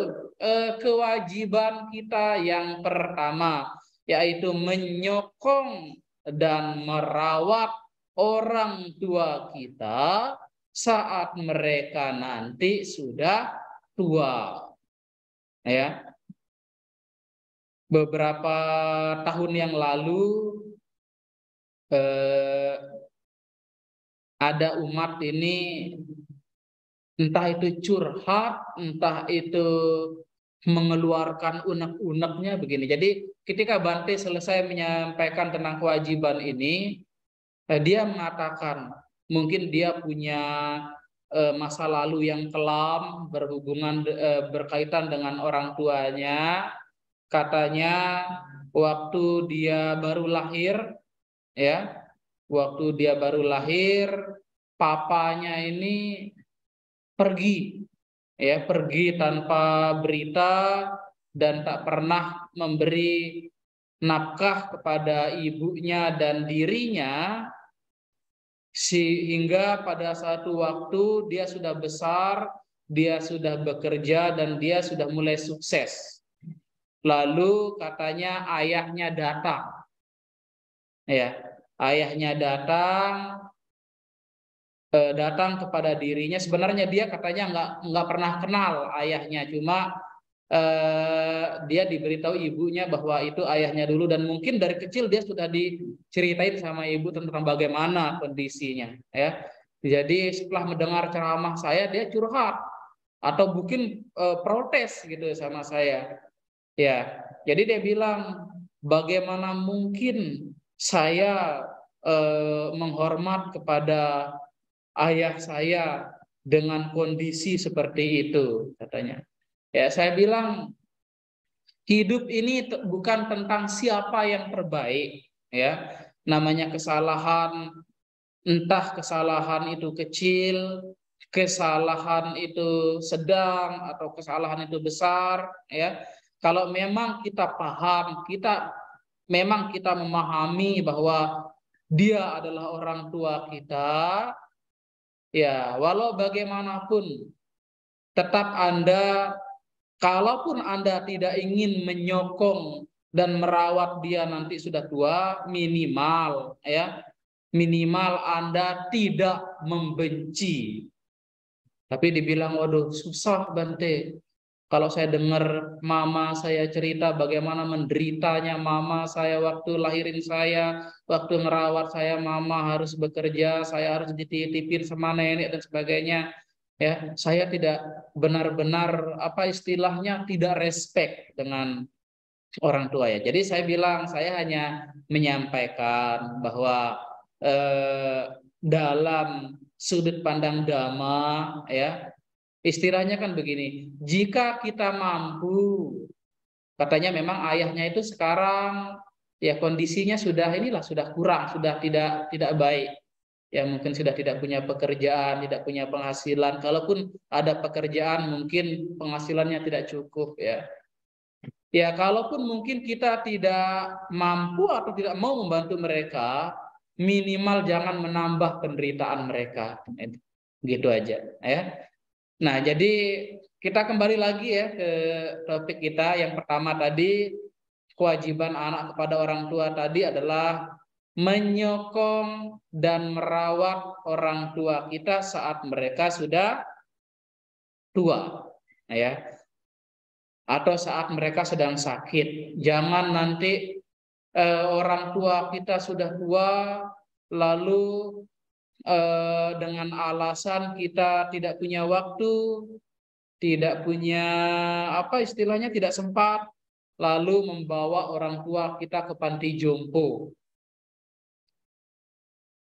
kewajiban kita yang pertama, yaitu menyokong dan merawat orang tua kita saat mereka nanti sudah tua. Ya, beberapa tahun yang lalu ada umat ini entah itu curhat, entah itu mengeluarkan unek-uneknya begini. Jadi ketika Bante selesai menyampaikan tentang kewajiban ini, dia mengatakan mungkin dia punya masa lalu yang kelam berkaitan dengan orang tuanya. Katanya waktu dia baru lahir, ya, waktu dia baru lahir, papanya ini pergi, ya, pergi tanpa berita dan tak pernah memberi nafkah kepada ibunya dan dirinya sehingga pada satu waktu dia sudah besar, dia sudah bekerja dan dia sudah mulai sukses. Lalu katanya ayahnya datang. Ya, ayahnya datang kepada dirinya. Sebenarnya dia katanya nggak pernah kenal ayahnya, cuma dia diberitahu ibunya bahwa itu ayahnya dulu, dan mungkin dari kecil dia sudah diceritain sama ibu tentang bagaimana kondisinya, ya. Jadi setelah mendengar ceramah saya, dia curhat atau mungkin protes gitu sama saya, ya. Jadi dia bilang, bagaimana mungkin saya menghormat kepada ayah saya dengan kondisi seperti itu, katanya. Ya, saya bilang hidup ini bukan tentang siapa yang terbaik, ya. Namanya kesalahan, entah kesalahan itu kecil, kesalahan itu sedang, atau kesalahan itu besar, ya. Kalau memang kita paham, memang kita memahami bahwa dia adalah orang tua kita, ya, walau bagaimanapun tetap kalaupun Anda tidak ingin menyokong dan merawat dia nanti sudah tua, minimal Anda tidak membenci. Tapi dibilang, waduh susah Bante. Kalau saya dengar mama saya cerita bagaimana menderitanya mama saya waktu lahirin saya, waktu merawat saya, mama harus bekerja, saya harus dititipin sama nenek dan sebagainya. Ya, saya tidak benar-benar istilahnya tidak respect dengan orang tua, ya. Jadi saya bilang, saya hanya menyampaikan bahwa dalam sudut pandang Dhamma, ya, istilahnya kan begini, jika kita mampu, katanya memang ayahnya itu sekarang ya kondisinya sudah kurang, sudah tidak baik. Ya, mungkin sudah tidak punya pekerjaan, tidak punya penghasilan. Kalaupun ada pekerjaan, mungkin penghasilannya tidak cukup, ya. Ya, kalaupun mungkin kita tidak mampu atau tidak mau membantu mereka, minimal jangan menambah penderitaan mereka. Gitu aja, ya. Nah, jadi kita kembali lagi ya ke topik kita. Yang pertama tadi, kewajiban anak kepada orang tua tadi adalah menyokong dan merawat orang tua kita saat mereka sudah tua, ya, atau saat mereka sedang sakit. Jangan nanti orang tua kita sudah tua, lalu dengan alasan kita tidak punya waktu, tidak punya istilahnya tidak sempat, lalu membawa orang tua kita ke panti jompo.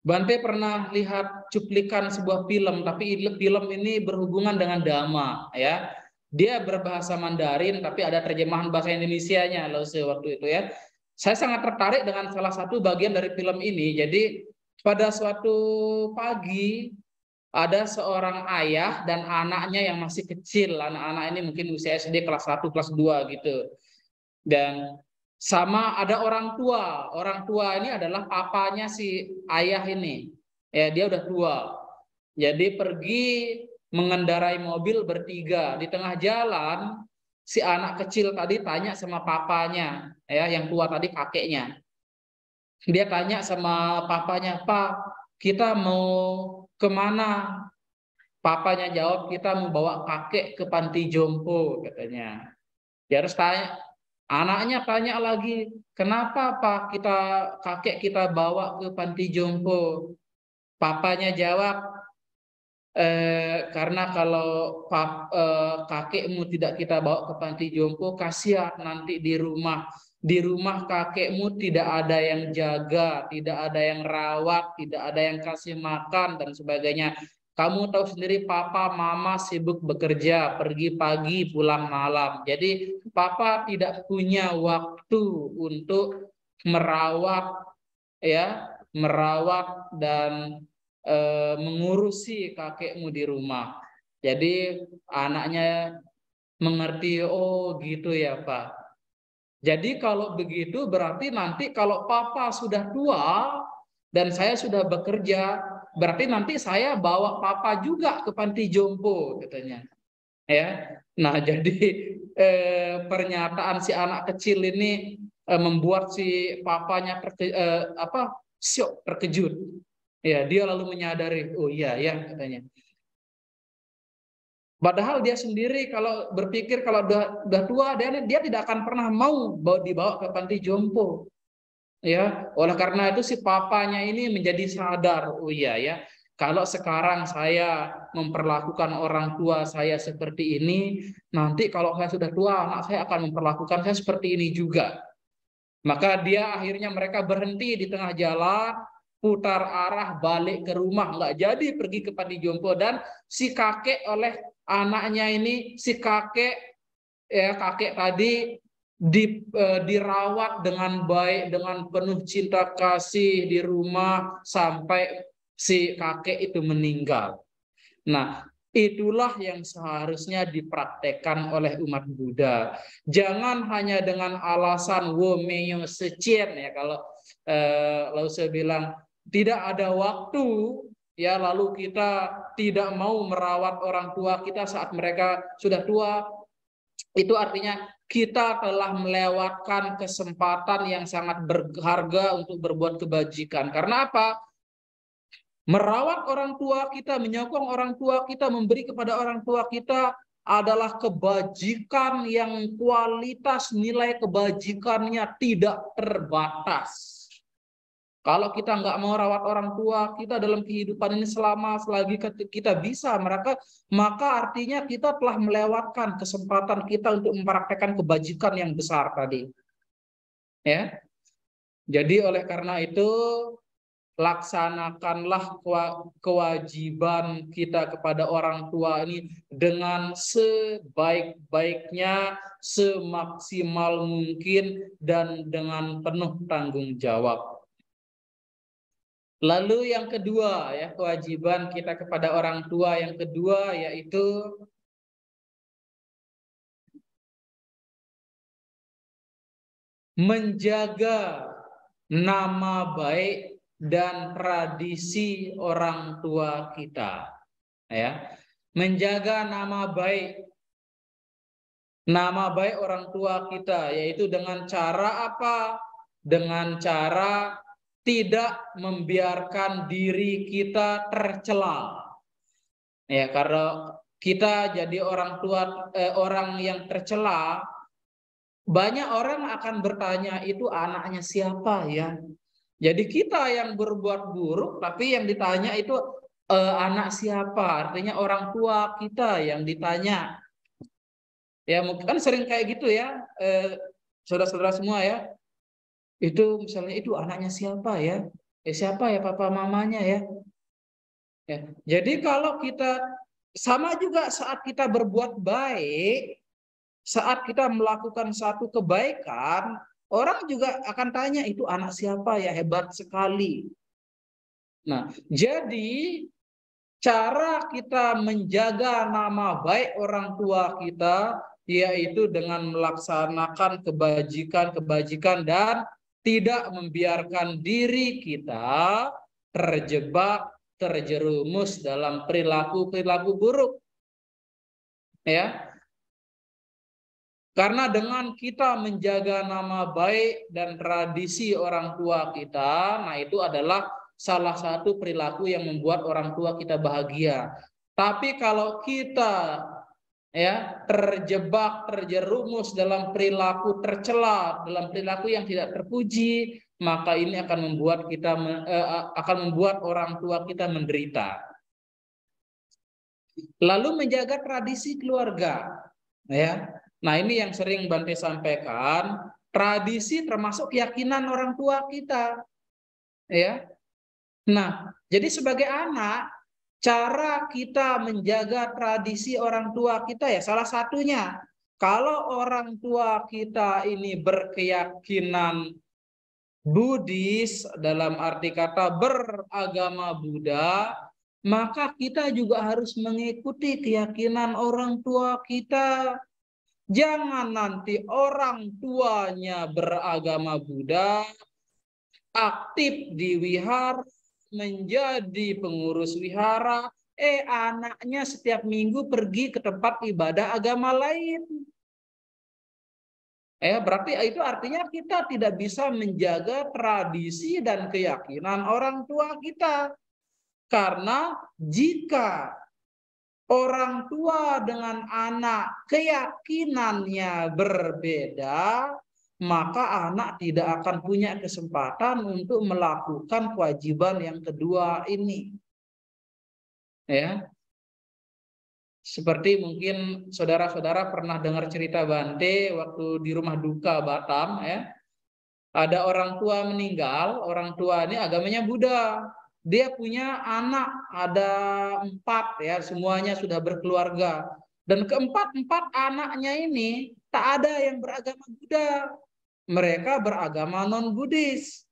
Bante pernah lihat cuplikan sebuah film, tapi film ini berhubungan dengan Dhamma, ya. Dia berbahasa Mandarin, tapi ada terjemahan bahasa Indonesianya loh waktu itu, ya. Saya sangat tertarik dengan salah satu bagian dari film ini. Jadi pada suatu pagi ada seorang ayah dan anaknya yang masih kecil. Anak-anak ini mungkin usia SD kelas 1, kelas 2 gitu. Dan sama ada orang tua. Orang tua ini adalah papanya si ayah ini. Ya, dia udah tua. Jadi pergi mengendarai mobil bertiga. Di tengah jalan, si anak kecil tadi tanya sama papanya, ya, yang tua tadi kakeknya. Dia tanya sama papanya, "Pak, kita mau kemana?" Papanya jawab, "Kita mau bawa kakek ke panti jompo," katanya. Dia harus tanya. Anaknya tanya lagi, "Kenapa Pak kakek kita bawa ke panti jompo?" Papanya jawab, "Karena kalau kakekmu tidak kita bawa ke panti jompo, kasihan nanti di rumah. Di rumah kakekmu tidak ada yang jaga, tidak ada yang rawat, tidak ada yang kasih makan dan sebagainya. Kamu tahu sendiri papa mama sibuk bekerja, pergi pagi pulang malam. Jadi papa tidak punya waktu untuk merawat dan mengurusi kakekmu di rumah." Jadi anaknya mengerti, "Oh gitu ya Pak. Jadi kalau begitu berarti nanti kalau papa sudah tua dan saya sudah bekerja, berarti nanti saya bawa papa juga ke panti jompo katanya. Ya. Nah, jadi pernyataan si anak kecil ini membuat si papanya syok, terkejut. Ya, dia lalu menyadari, oh iya ya katanya. Padahal dia sendiri kalau berpikir kalau udah tua dia tidak akan pernah mau dibawa ke panti jompo. Ya, oleh karena itu si papanya ini menjadi sadar, oh iya ya, kalau sekarang saya memperlakukan orang tua saya seperti ini, nanti kalau saya sudah tua, anak saya akan memperlakukan saya seperti ini juga. Maka mereka berhenti di tengah jalan, putar arah balik ke rumah, nggak jadi pergi ke panti jompo. Dan si kakek oleh anaknya ini, si kakek tadi dirawat dengan baik, dengan penuh cinta kasih di rumah sampai si kakek itu meninggal. Nah, itulah yang seharusnya dipraktekkan oleh umat Buddha. Jangan hanya dengan alasan wo meyo secien, ya, kalau lalu saya bilang tidak ada waktu, ya, lalu kita tidak mau merawat orang tua kita saat mereka sudah tua. Itu artinya kita telah melewatkan kesempatan yang sangat berharga untuk berbuat kebajikan. Karena apa? Merawat orang tua kita, menyokong orang tua kita, memberi kepada orang tua kita adalah kebajikan yang kualitas nilai kebajikannya tidak terbatas. Kalau kita nggak mau rawat orang tua kita dalam kehidupan ini selagi kita bisa, maka artinya kita telah melewatkan kesempatan kita untuk mempraktekkan kebajikan yang besar tadi. Ya. Jadi oleh karena itu laksanakanlah kewajiban kita kepada orang tua ini dengan sebaik-baiknya, semaksimal mungkin, dan dengan penuh tanggung jawab. Lalu yang kedua, ya, kewajiban kita kepada orang tua yang kedua yaitu menjaga nama baik dan tradisi orang tua kita, ya. Menjaga nama baik orang tua kita, yaitu dengan cara apa? Dengan cara tidak membiarkan diri kita tercela. Ya, karena kita jadi orang tua, orang yang tercela, banyak orang akan bertanya, itu anaknya siapa ya? Jadi kita yang berbuat buruk, tapi yang ditanya itu anak siapa? Artinya orang tua kita yang ditanya. Ya, mungkin kan sering kayak gitu ya, saudara-saudara semua ya. Itu misalnya itu anaknya siapa ya? Siapa ya papa mamanya ya? Ya. Jadi kalau kita sama juga saat kita berbuat baik, saat kita melakukan satu kebaikan, orang juga akan tanya itu anak siapa ya, hebat sekali. Nah, jadi cara kita menjaga nama baik orang tua kita yaitu dengan melaksanakan kebajikan-kebajikan dan tidak membiarkan diri kita terjerumus dalam perilaku buruk. Ya. Karena dengan kita menjaga nama baik dan tradisi orang tua kita, nah itu adalah salah satu perilaku yang membuat orang tua kita bahagia. Tapi kalau kita terjerumus dalam perilaku tercela, dalam perilaku yang tidak terpuji, maka ini akan membuat orang tua kita menderita. Lalu menjaga tradisi keluarga, ya. Nah, ini yang sering Bante sampaikan, tradisi termasuk keyakinan orang tua kita, ya. Nah, jadi sebagai anak, cara kita menjaga tradisi orang tua kita ya salah satunya, kalau orang tua kita ini berkeyakinan Buddhis dalam arti kata beragama Buddha, maka kita juga harus mengikuti keyakinan orang tua kita. Jangan nanti orang tuanya beragama Buddha, aktif di wihara, menjadi pengurus wihara, anaknya setiap minggu pergi ke tempat ibadah agama lain. Berarti itu artinya kita tidak bisa menjaga tradisi dan keyakinan orang tua kita. Karena jika orang tua dengan anak keyakinannya berbeda, maka anak tidak akan punya kesempatan untuk melakukan kewajiban yang kedua ini. Ya. Seperti mungkin saudara-saudara pernah dengar cerita Bante waktu di rumah duka Batam, ya. Ada orang tua meninggal, orang tua ini agamanya Buddha. Dia punya anak, ada 4 ya, semuanya sudah berkeluarga. Dan keempat anaknya ini tak ada yang beragama Buddha. Mereka beragama non-Buddhis.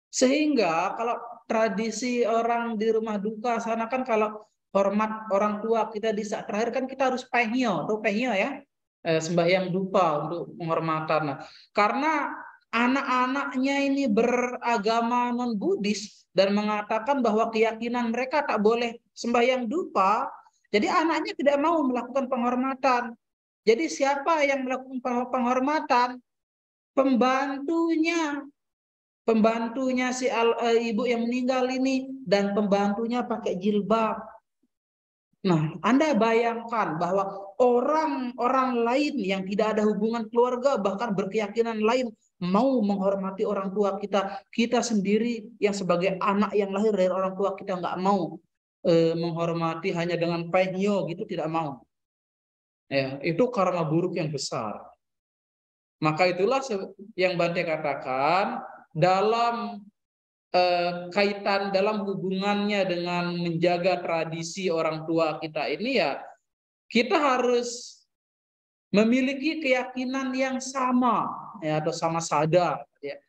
Sehingga kalau tradisi orang di rumah duka sana kan kalau hormat orang tua kita di saat terakhir kan kita harus pehyo, tuh pehyo ya, sembahyang dupa untuk penghormatan. Nah, karena anak-anaknya ini beragama non-Buddhis dan mengatakan bahwa keyakinan mereka tak boleh sembahyang dupa, jadi anaknya tidak mau melakukan penghormatan. Jadi siapa yang melakukan penghormatan? Pembantunya si ibu yang meninggal ini, dan pembantunya pakai jilbab. Nah, Anda bayangkan bahwa orang-orang lain yang tidak ada hubungan keluarga, bahkan berkeyakinan lain, mau menghormati orang tua kita. Kita sendiri yang sebagai anak yang lahir dari orang tua kita nggak mau menghormati hanya dengan penyo gitu, tidak mau. Ya, itu karma buruk yang besar. Maka itulah yang Bante katakan, dalam kaitan dalam hubungannya dengan menjaga tradisi orang tua kita ini, ya kita harus memiliki keyakinan yang sama, ya, atau sama sadar, ya,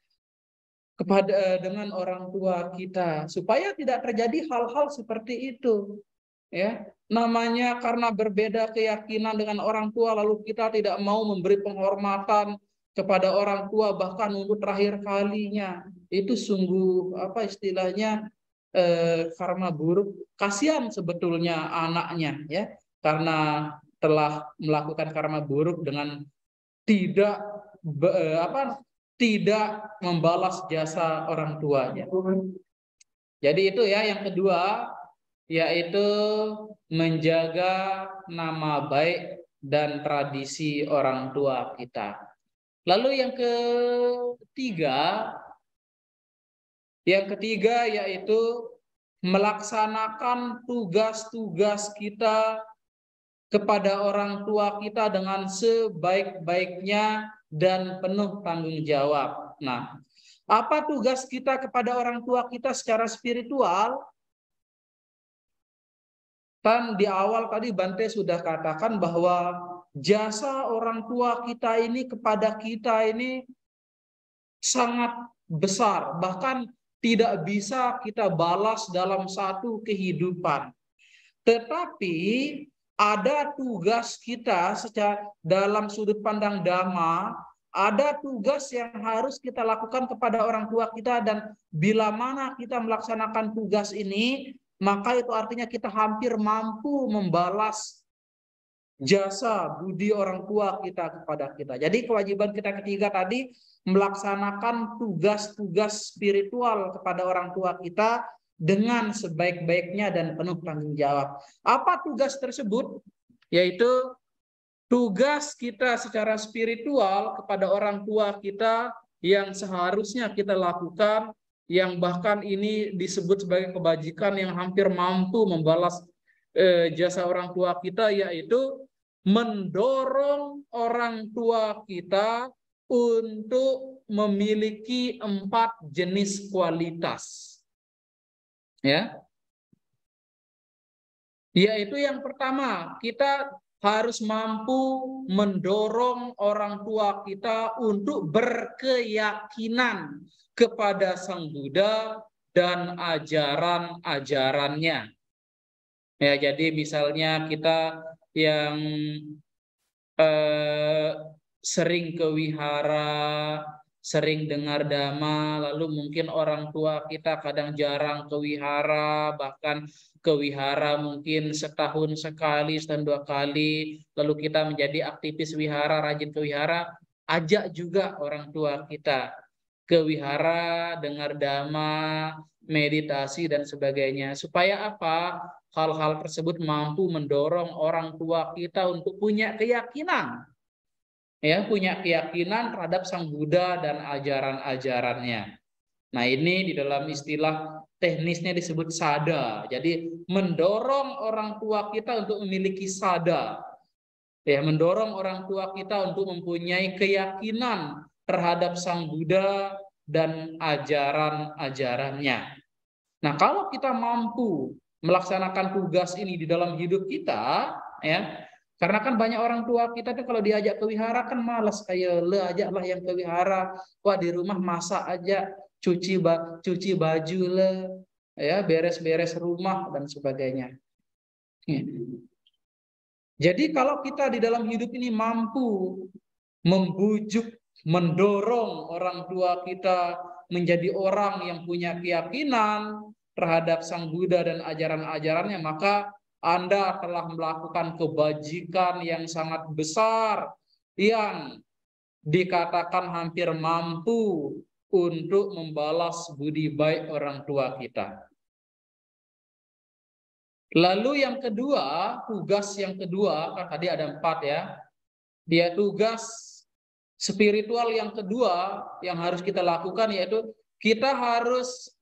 kepada dengan orang tua kita supaya tidak terjadi hal-hal seperti itu, ya. Namanya karena berbeda keyakinan dengan orang tua lalu kita tidak mau memberi penghormatan kepada orang tua bahkan untuk terakhir kalinya, itu sungguh apa istilahnya, karma buruk. Kasihan sebetulnya anaknya, ya, karena telah melakukan karma buruk dengan tidak tidak membalas jasa orang tuanya. Jadi itu ya yang kedua, yaitu menjaga nama baik dan tradisi orang tua kita. Lalu yang ketiga yaitu melaksanakan tugas-tugas kita kepada orang tua kita dengan sebaik-baiknya dan penuh tanggung jawab. Nah, apa tugas kita kepada orang tua kita secara spiritual? Kan di awal tadi Bante sudah katakan bahwa jasa orang tua kita ini kepada kita ini sangat besar, bahkan tidak bisa kita balas dalam satu kehidupan. Tetapi ada tugas kita secara dalam sudut pandang Dhamma, ada tugas yang harus kita lakukan kepada orang tua kita, dan bila mana kita melaksanakan tugas ini, maka itu artinya kita hampir mampu membalas jasa budi orang tua kita kepada kita. Jadi kewajiban kita ketiga tadi melaksanakan tugas-tugas spiritual kepada orang tua kita dengan sebaik-baiknya dan penuh tanggung jawab. Apa tugas tersebut? Yaitu tugas kita secara spiritual kepada orang tua kita yang seharusnya kita lakukan, yang bahkan ini disebut sebagai kebajikan yang hampir mampu membalas jasa orang tua kita, yaitu mendorong orang tua kita untuk memiliki 4 jenis kualitas. Ya, yaitu yang pertama, kita harus mampu mendorong orang tua kita untuk berkeyakinan kepada Sang Buddha dan ajaran-ajarannya. Ya, jadi misalnya kita yang sering ke wihara, sering dengar dhamma, lalu mungkin orang tua kita kadang jarang ke wihara, bahkan ke wihara mungkin setahun sekali, setahun 2 kali, lalu kita menjadi aktivis wihara, rajin ke wihara, ajak juga orang tua kita ke wihara, dengar dhamma, meditasi dan sebagainya. Supaya apa? Hal-hal tersebut mampu mendorong orang tua kita untuk punya keyakinan, ya, punya keyakinan terhadap Sang Buddha dan ajaran-ajarannya. Nah, ini di dalam istilah teknisnya disebut sada. Jadi mendorong orang tua kita untuk memiliki sada, ya, mendorong orang tua kita untuk mempunyai keyakinan terhadap Sang Buddha dan ajaran-ajarannya. Nah, kalau kita mampu melaksanakan tugas ini di dalam hidup kita, ya, karena kan banyak orang tua kita tuh kalau diajak ke wihara kan malas, kayak le ajaklah yang ke wihara, wah di rumah masak aja, cuci baju le, ya, beres-beres rumah dan sebagainya. Jadi kalau kita di dalam hidup ini mampu membujuk, mendorong orang tua kita menjadi orang yang punya keyakinan terhadap Sang Buddha dan ajaran-ajarannya, maka Anda telah melakukan kebajikan yang sangat besar yang dikatakan hampir mampu untuk membalas budi baik orang tua kita. Lalu yang kedua, tugas yang kedua, kan tadi ada 4 ya. Dia tugas spiritual yang kedua yang harus kita lakukan, yaitu kita harus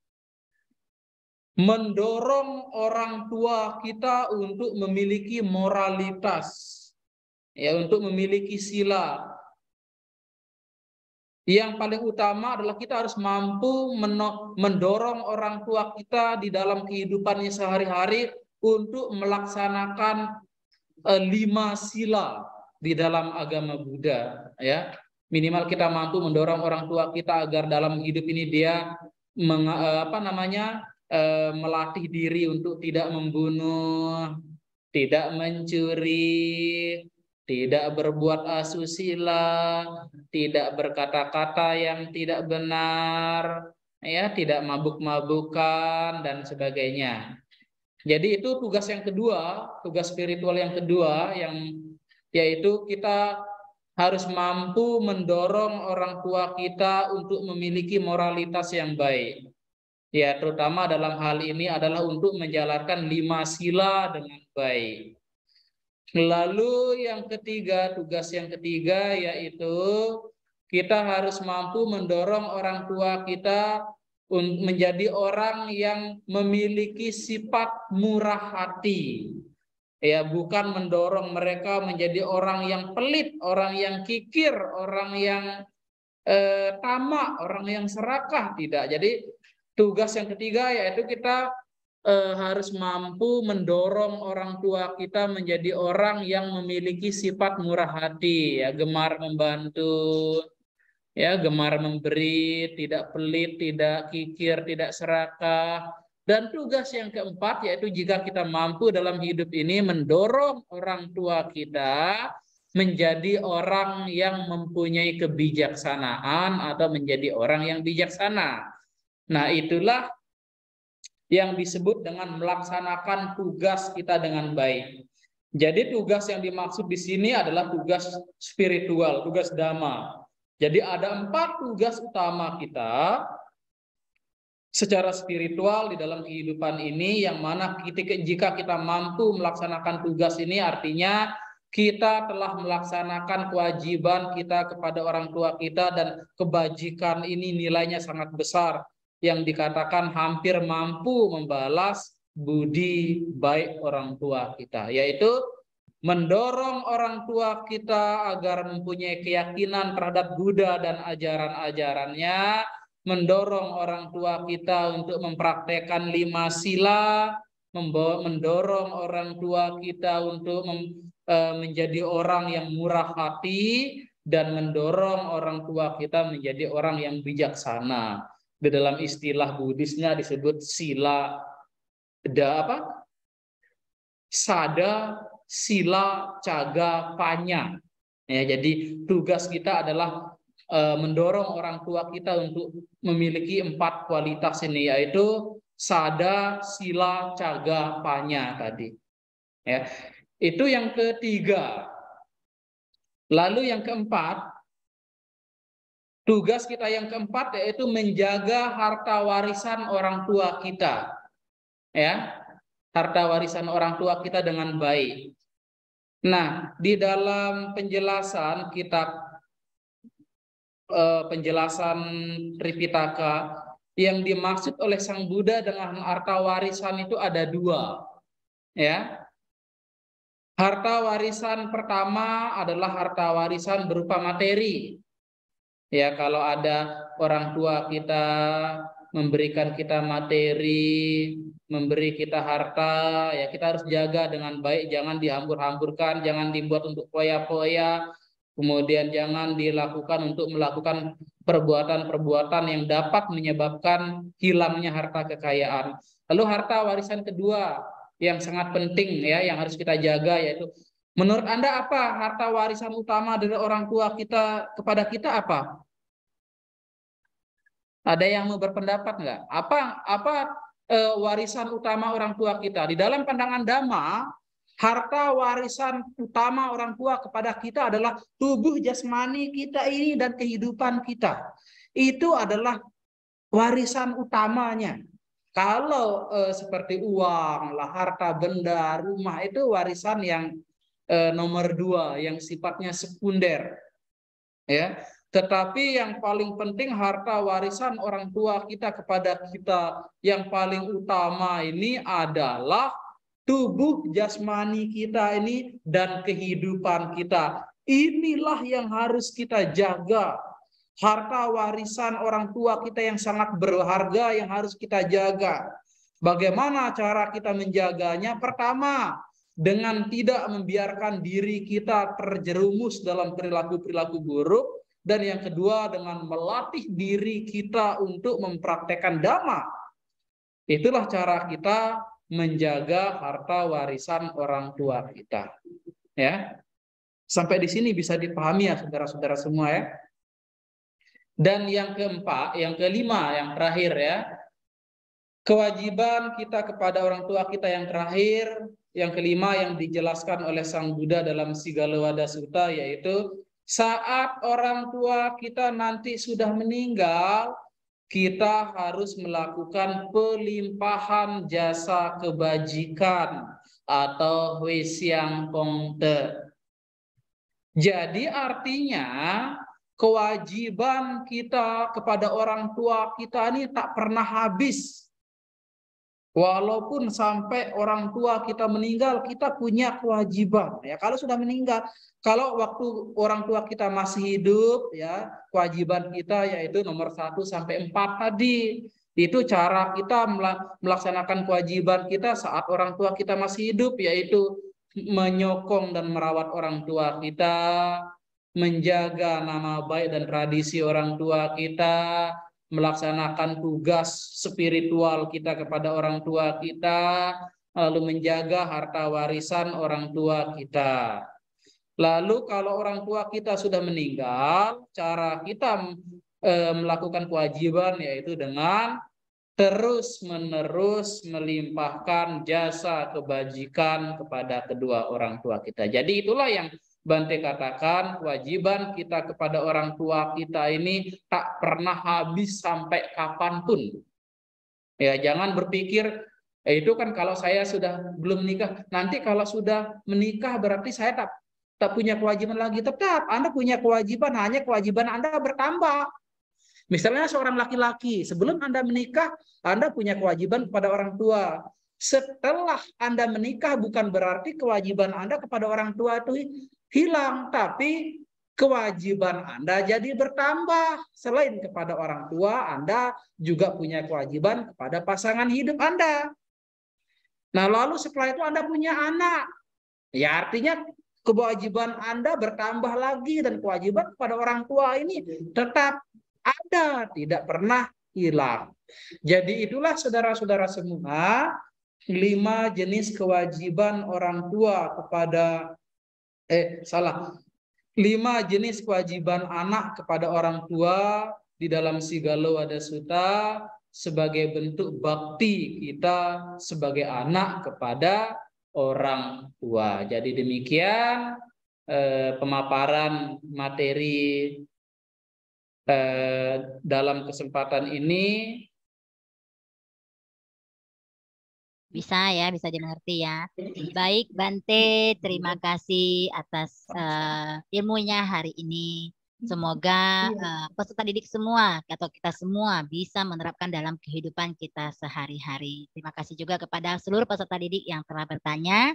mendorong orang tua kita untuk memiliki moralitas, ya, untuk memiliki sila. Yang paling utama adalah kita harus mampu mendorong orang tua kita di dalam kehidupannya sehari-hari untuk melaksanakan 5 sila di dalam agama Buddha, ya. Minimal kita mampu mendorong orang tua kita agar dalam hidup ini dia melatih diri untuk tidak membunuh, tidak mencuri, tidak berbuat asusila, tidak berkata-kata yang tidak benar, ya, tidak mabuk-mabukan dan sebagainya. Jadi itu tugas yang kedua, tugas spiritual yang kedua, yaitu kita harus mampu mendorong orang tua kita untuk memiliki moralitas yang baik. Ya, terutama dalam hal ini adalah untuk menjalankan 5 sila dengan baik. Lalu yang ketiga, tugas yang ketiga yaitu kita harus mampu mendorong orang tua kita menjadi orang yang memiliki sifat murah hati. Ya, bukan mendorong mereka menjadi orang yang pelit, orang yang kikir, orang yang tamak, orang yang serakah, tidak. Jadi tugas yang ketiga yaitu kita harus mampu mendorong orang tua kita menjadi orang yang memiliki sifat murah hati, ya, gemar membantu, ya, gemar memberi, tidak pelit, tidak kikir, tidak serakah. Dan tugas yang keempat yaitu jika kita mampu dalam hidup ini mendorong orang tua kita menjadi orang yang mempunyai kebijaksanaan atau menjadi orang yang bijaksana. Nah, itulah yang disebut dengan melaksanakan tugas kita dengan baik. Jadi tugas yang dimaksud di sini adalah tugas spiritual, tugas dhamma. Jadi ada 4 tugas utama kita secara spiritual di dalam kehidupan ini, yang mana jika kita mampu melaksanakan tugas ini, artinya kita telah melaksanakan kewajiban kita kepada orang tua kita, dan kebajikan ini nilainya sangat besar, yang dikatakan hampir mampu membalas budi baik orang tua kita, yaitu mendorong orang tua kita agar mempunyai keyakinan terhadap Buddha dan ajaran-ajarannya, mendorong orang tua kita untuk mempraktekkan 5 sila, mendorong orang tua kita untuk menjadi orang yang murah hati, dan mendorong orang tua kita menjadi orang yang bijaksana. Di dalam istilah Buddhisnya disebut sila, sada, sila, caga, panya. Ya, jadi tugas kita adalah mendorong orang tua kita untuk memiliki 4 kualitas ini, yaitu sada, sila, caga, panya tadi. Ya, itu yang ketiga. Lalu yang keempat, tugas kita yang keempat yaitu menjaga harta warisan orang tua kita. Ya, harta warisan orang tua kita dengan baik. Nah, di dalam penjelasan kitab penjelasan Tripitaka, yang dimaksud oleh Sang Buddha dengan harta warisan itu ada 2. Ya. Harta warisan pertama adalah harta warisan berupa materi. Ya, kalau ada orang tua kita memberikan kita materi, memberi kita harta, ya kita harus jaga dengan baik, jangan dihambur-hamburkan, jangan dibuat untuk foya-foya, kemudian jangan dilakukan untuk melakukan perbuatan-perbuatan yang dapat menyebabkan hilangnya harta kekayaan. Lalu harta warisan kedua yang sangat penting ya, yang harus kita jaga, yaitu menurut Anda apa harta warisan utama dari orang tua kita kepada kita apa? Ada yang mau berpendapat nggak? Apa warisan utama orang tua kita? Di dalam pandangan Dhamma, harta warisan utama orang tua kepada kita adalah tubuh jasmani kita ini dan kehidupan kita. Itu adalah warisan utamanya. Kalau seperti uang, lah, harta benda, rumah itu warisan yang nomor 2, yang sifatnya sekunder. Ya, tetapi yang paling penting harta warisan orang tua kita kepada kita yang paling utama ini adalah tubuh jasmani kita ini dan kehidupan kita. Inilah yang harus kita jaga. Harta warisan orang tua kita yang sangat berharga yang harus kita jaga. Bagaimana cara kita menjaganya? Pertama, dengan tidak membiarkan diri kita terjerumus dalam perilaku-perilaku buruk. Dan yang kedua, dengan melatih diri kita untuk mempraktekkan Dhamma. Itulah cara kita menjaga harta warisan orang tua kita. Ya, sampai di sini bisa dipahami ya saudara-saudara semua ya. Dan yang keempat, yang kelima, yang terakhir ya, kewajiban kita kepada orang tua kita yang terakhir, yang kelima yang dijelaskan oleh Sang Buddha dalam Sigalowada Sutta, yaitu saat orang tua kita nanti sudah meninggal, kita harus melakukan pelimpahan jasa kebajikan atau Hwesiang Pongte. Jadi artinya kewajiban kita kepada orang tua kita ini tak pernah habis. Walaupun sampai orang tua kita meninggal, kita punya kewajiban. Ya, kalau sudah meninggal, kalau waktu orang tua kita masih hidup, ya kewajiban kita yaitu nomor 1 sampai 4 tadi. Itu cara kita melaksanakan kewajiban kita saat orang tua kita masih hidup, yaitu menyokong dan merawat orang tua kita, menjaga nama baik dan tradisi orang tua kita, melaksanakan tugas spiritual kita kepada orang tua kita, lalu menjaga harta warisan orang tua kita. Lalu kalau orang tua kita sudah meninggal, cara kita melakukan kewajiban yaitu dengan terus-menerus melimpahkan jasa kebajikan kepada kedua orang tua kita. Jadi itulah yang Bante katakan, kewajiban kita kepada orang tua kita ini tak pernah habis sampai kapanpun. Ya, jangan berpikir itu kan kalau saya sudah belum menikah, nanti kalau sudah menikah berarti saya tak punya kewajiban lagi. Tetap Anda punya kewajiban, hanya kewajiban Anda bertambah. Misalnya seorang laki-laki, sebelum Anda menikah, Anda punya kewajiban kepada orang tua. Setelah Anda menikah bukan berarti kewajiban Anda kepada orang tua itu hilang, tapi kewajiban Anda jadi bertambah. Selain kepada orang tua, Anda juga punya kewajiban kepada pasangan hidup Anda. Nah, lalu setelah itu Anda punya anak. Ya, artinya kewajiban Anda bertambah lagi dan kewajiban kepada orang tua ini tetap ada, tidak pernah hilang. Jadi itulah saudara-saudara semua, 5 jenis kewajiban orang tua kepada 5 jenis kewajiban anak kepada orang tua di dalam Sigalo Wada Sutta sebagai bentuk bakti kita sebagai anak kepada orang tua. Jadi demikian pemaparan materi dalam kesempatan ini. Bisa ya, bisa dimengerti ya. Baik, Bante, terima kasih atas ilmunya hari ini. Semoga peserta didik semua atau kita semua bisa menerapkan dalam kehidupan kita sehari-hari. Terima kasih juga kepada seluruh peserta didik yang telah bertanya.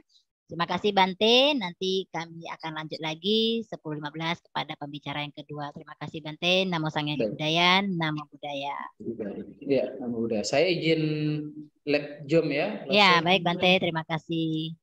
Terima kasih Bante. Nanti kami akan lanjut lagi 10.15 kepada pembicara yang kedua. Terima kasih Bante. Namo Sang Hyang Budaya, Namo Buddhaya. Ya, Namo Buddhaya. Saya izin lab jom ya. Ya, baik Bante. Terima kasih.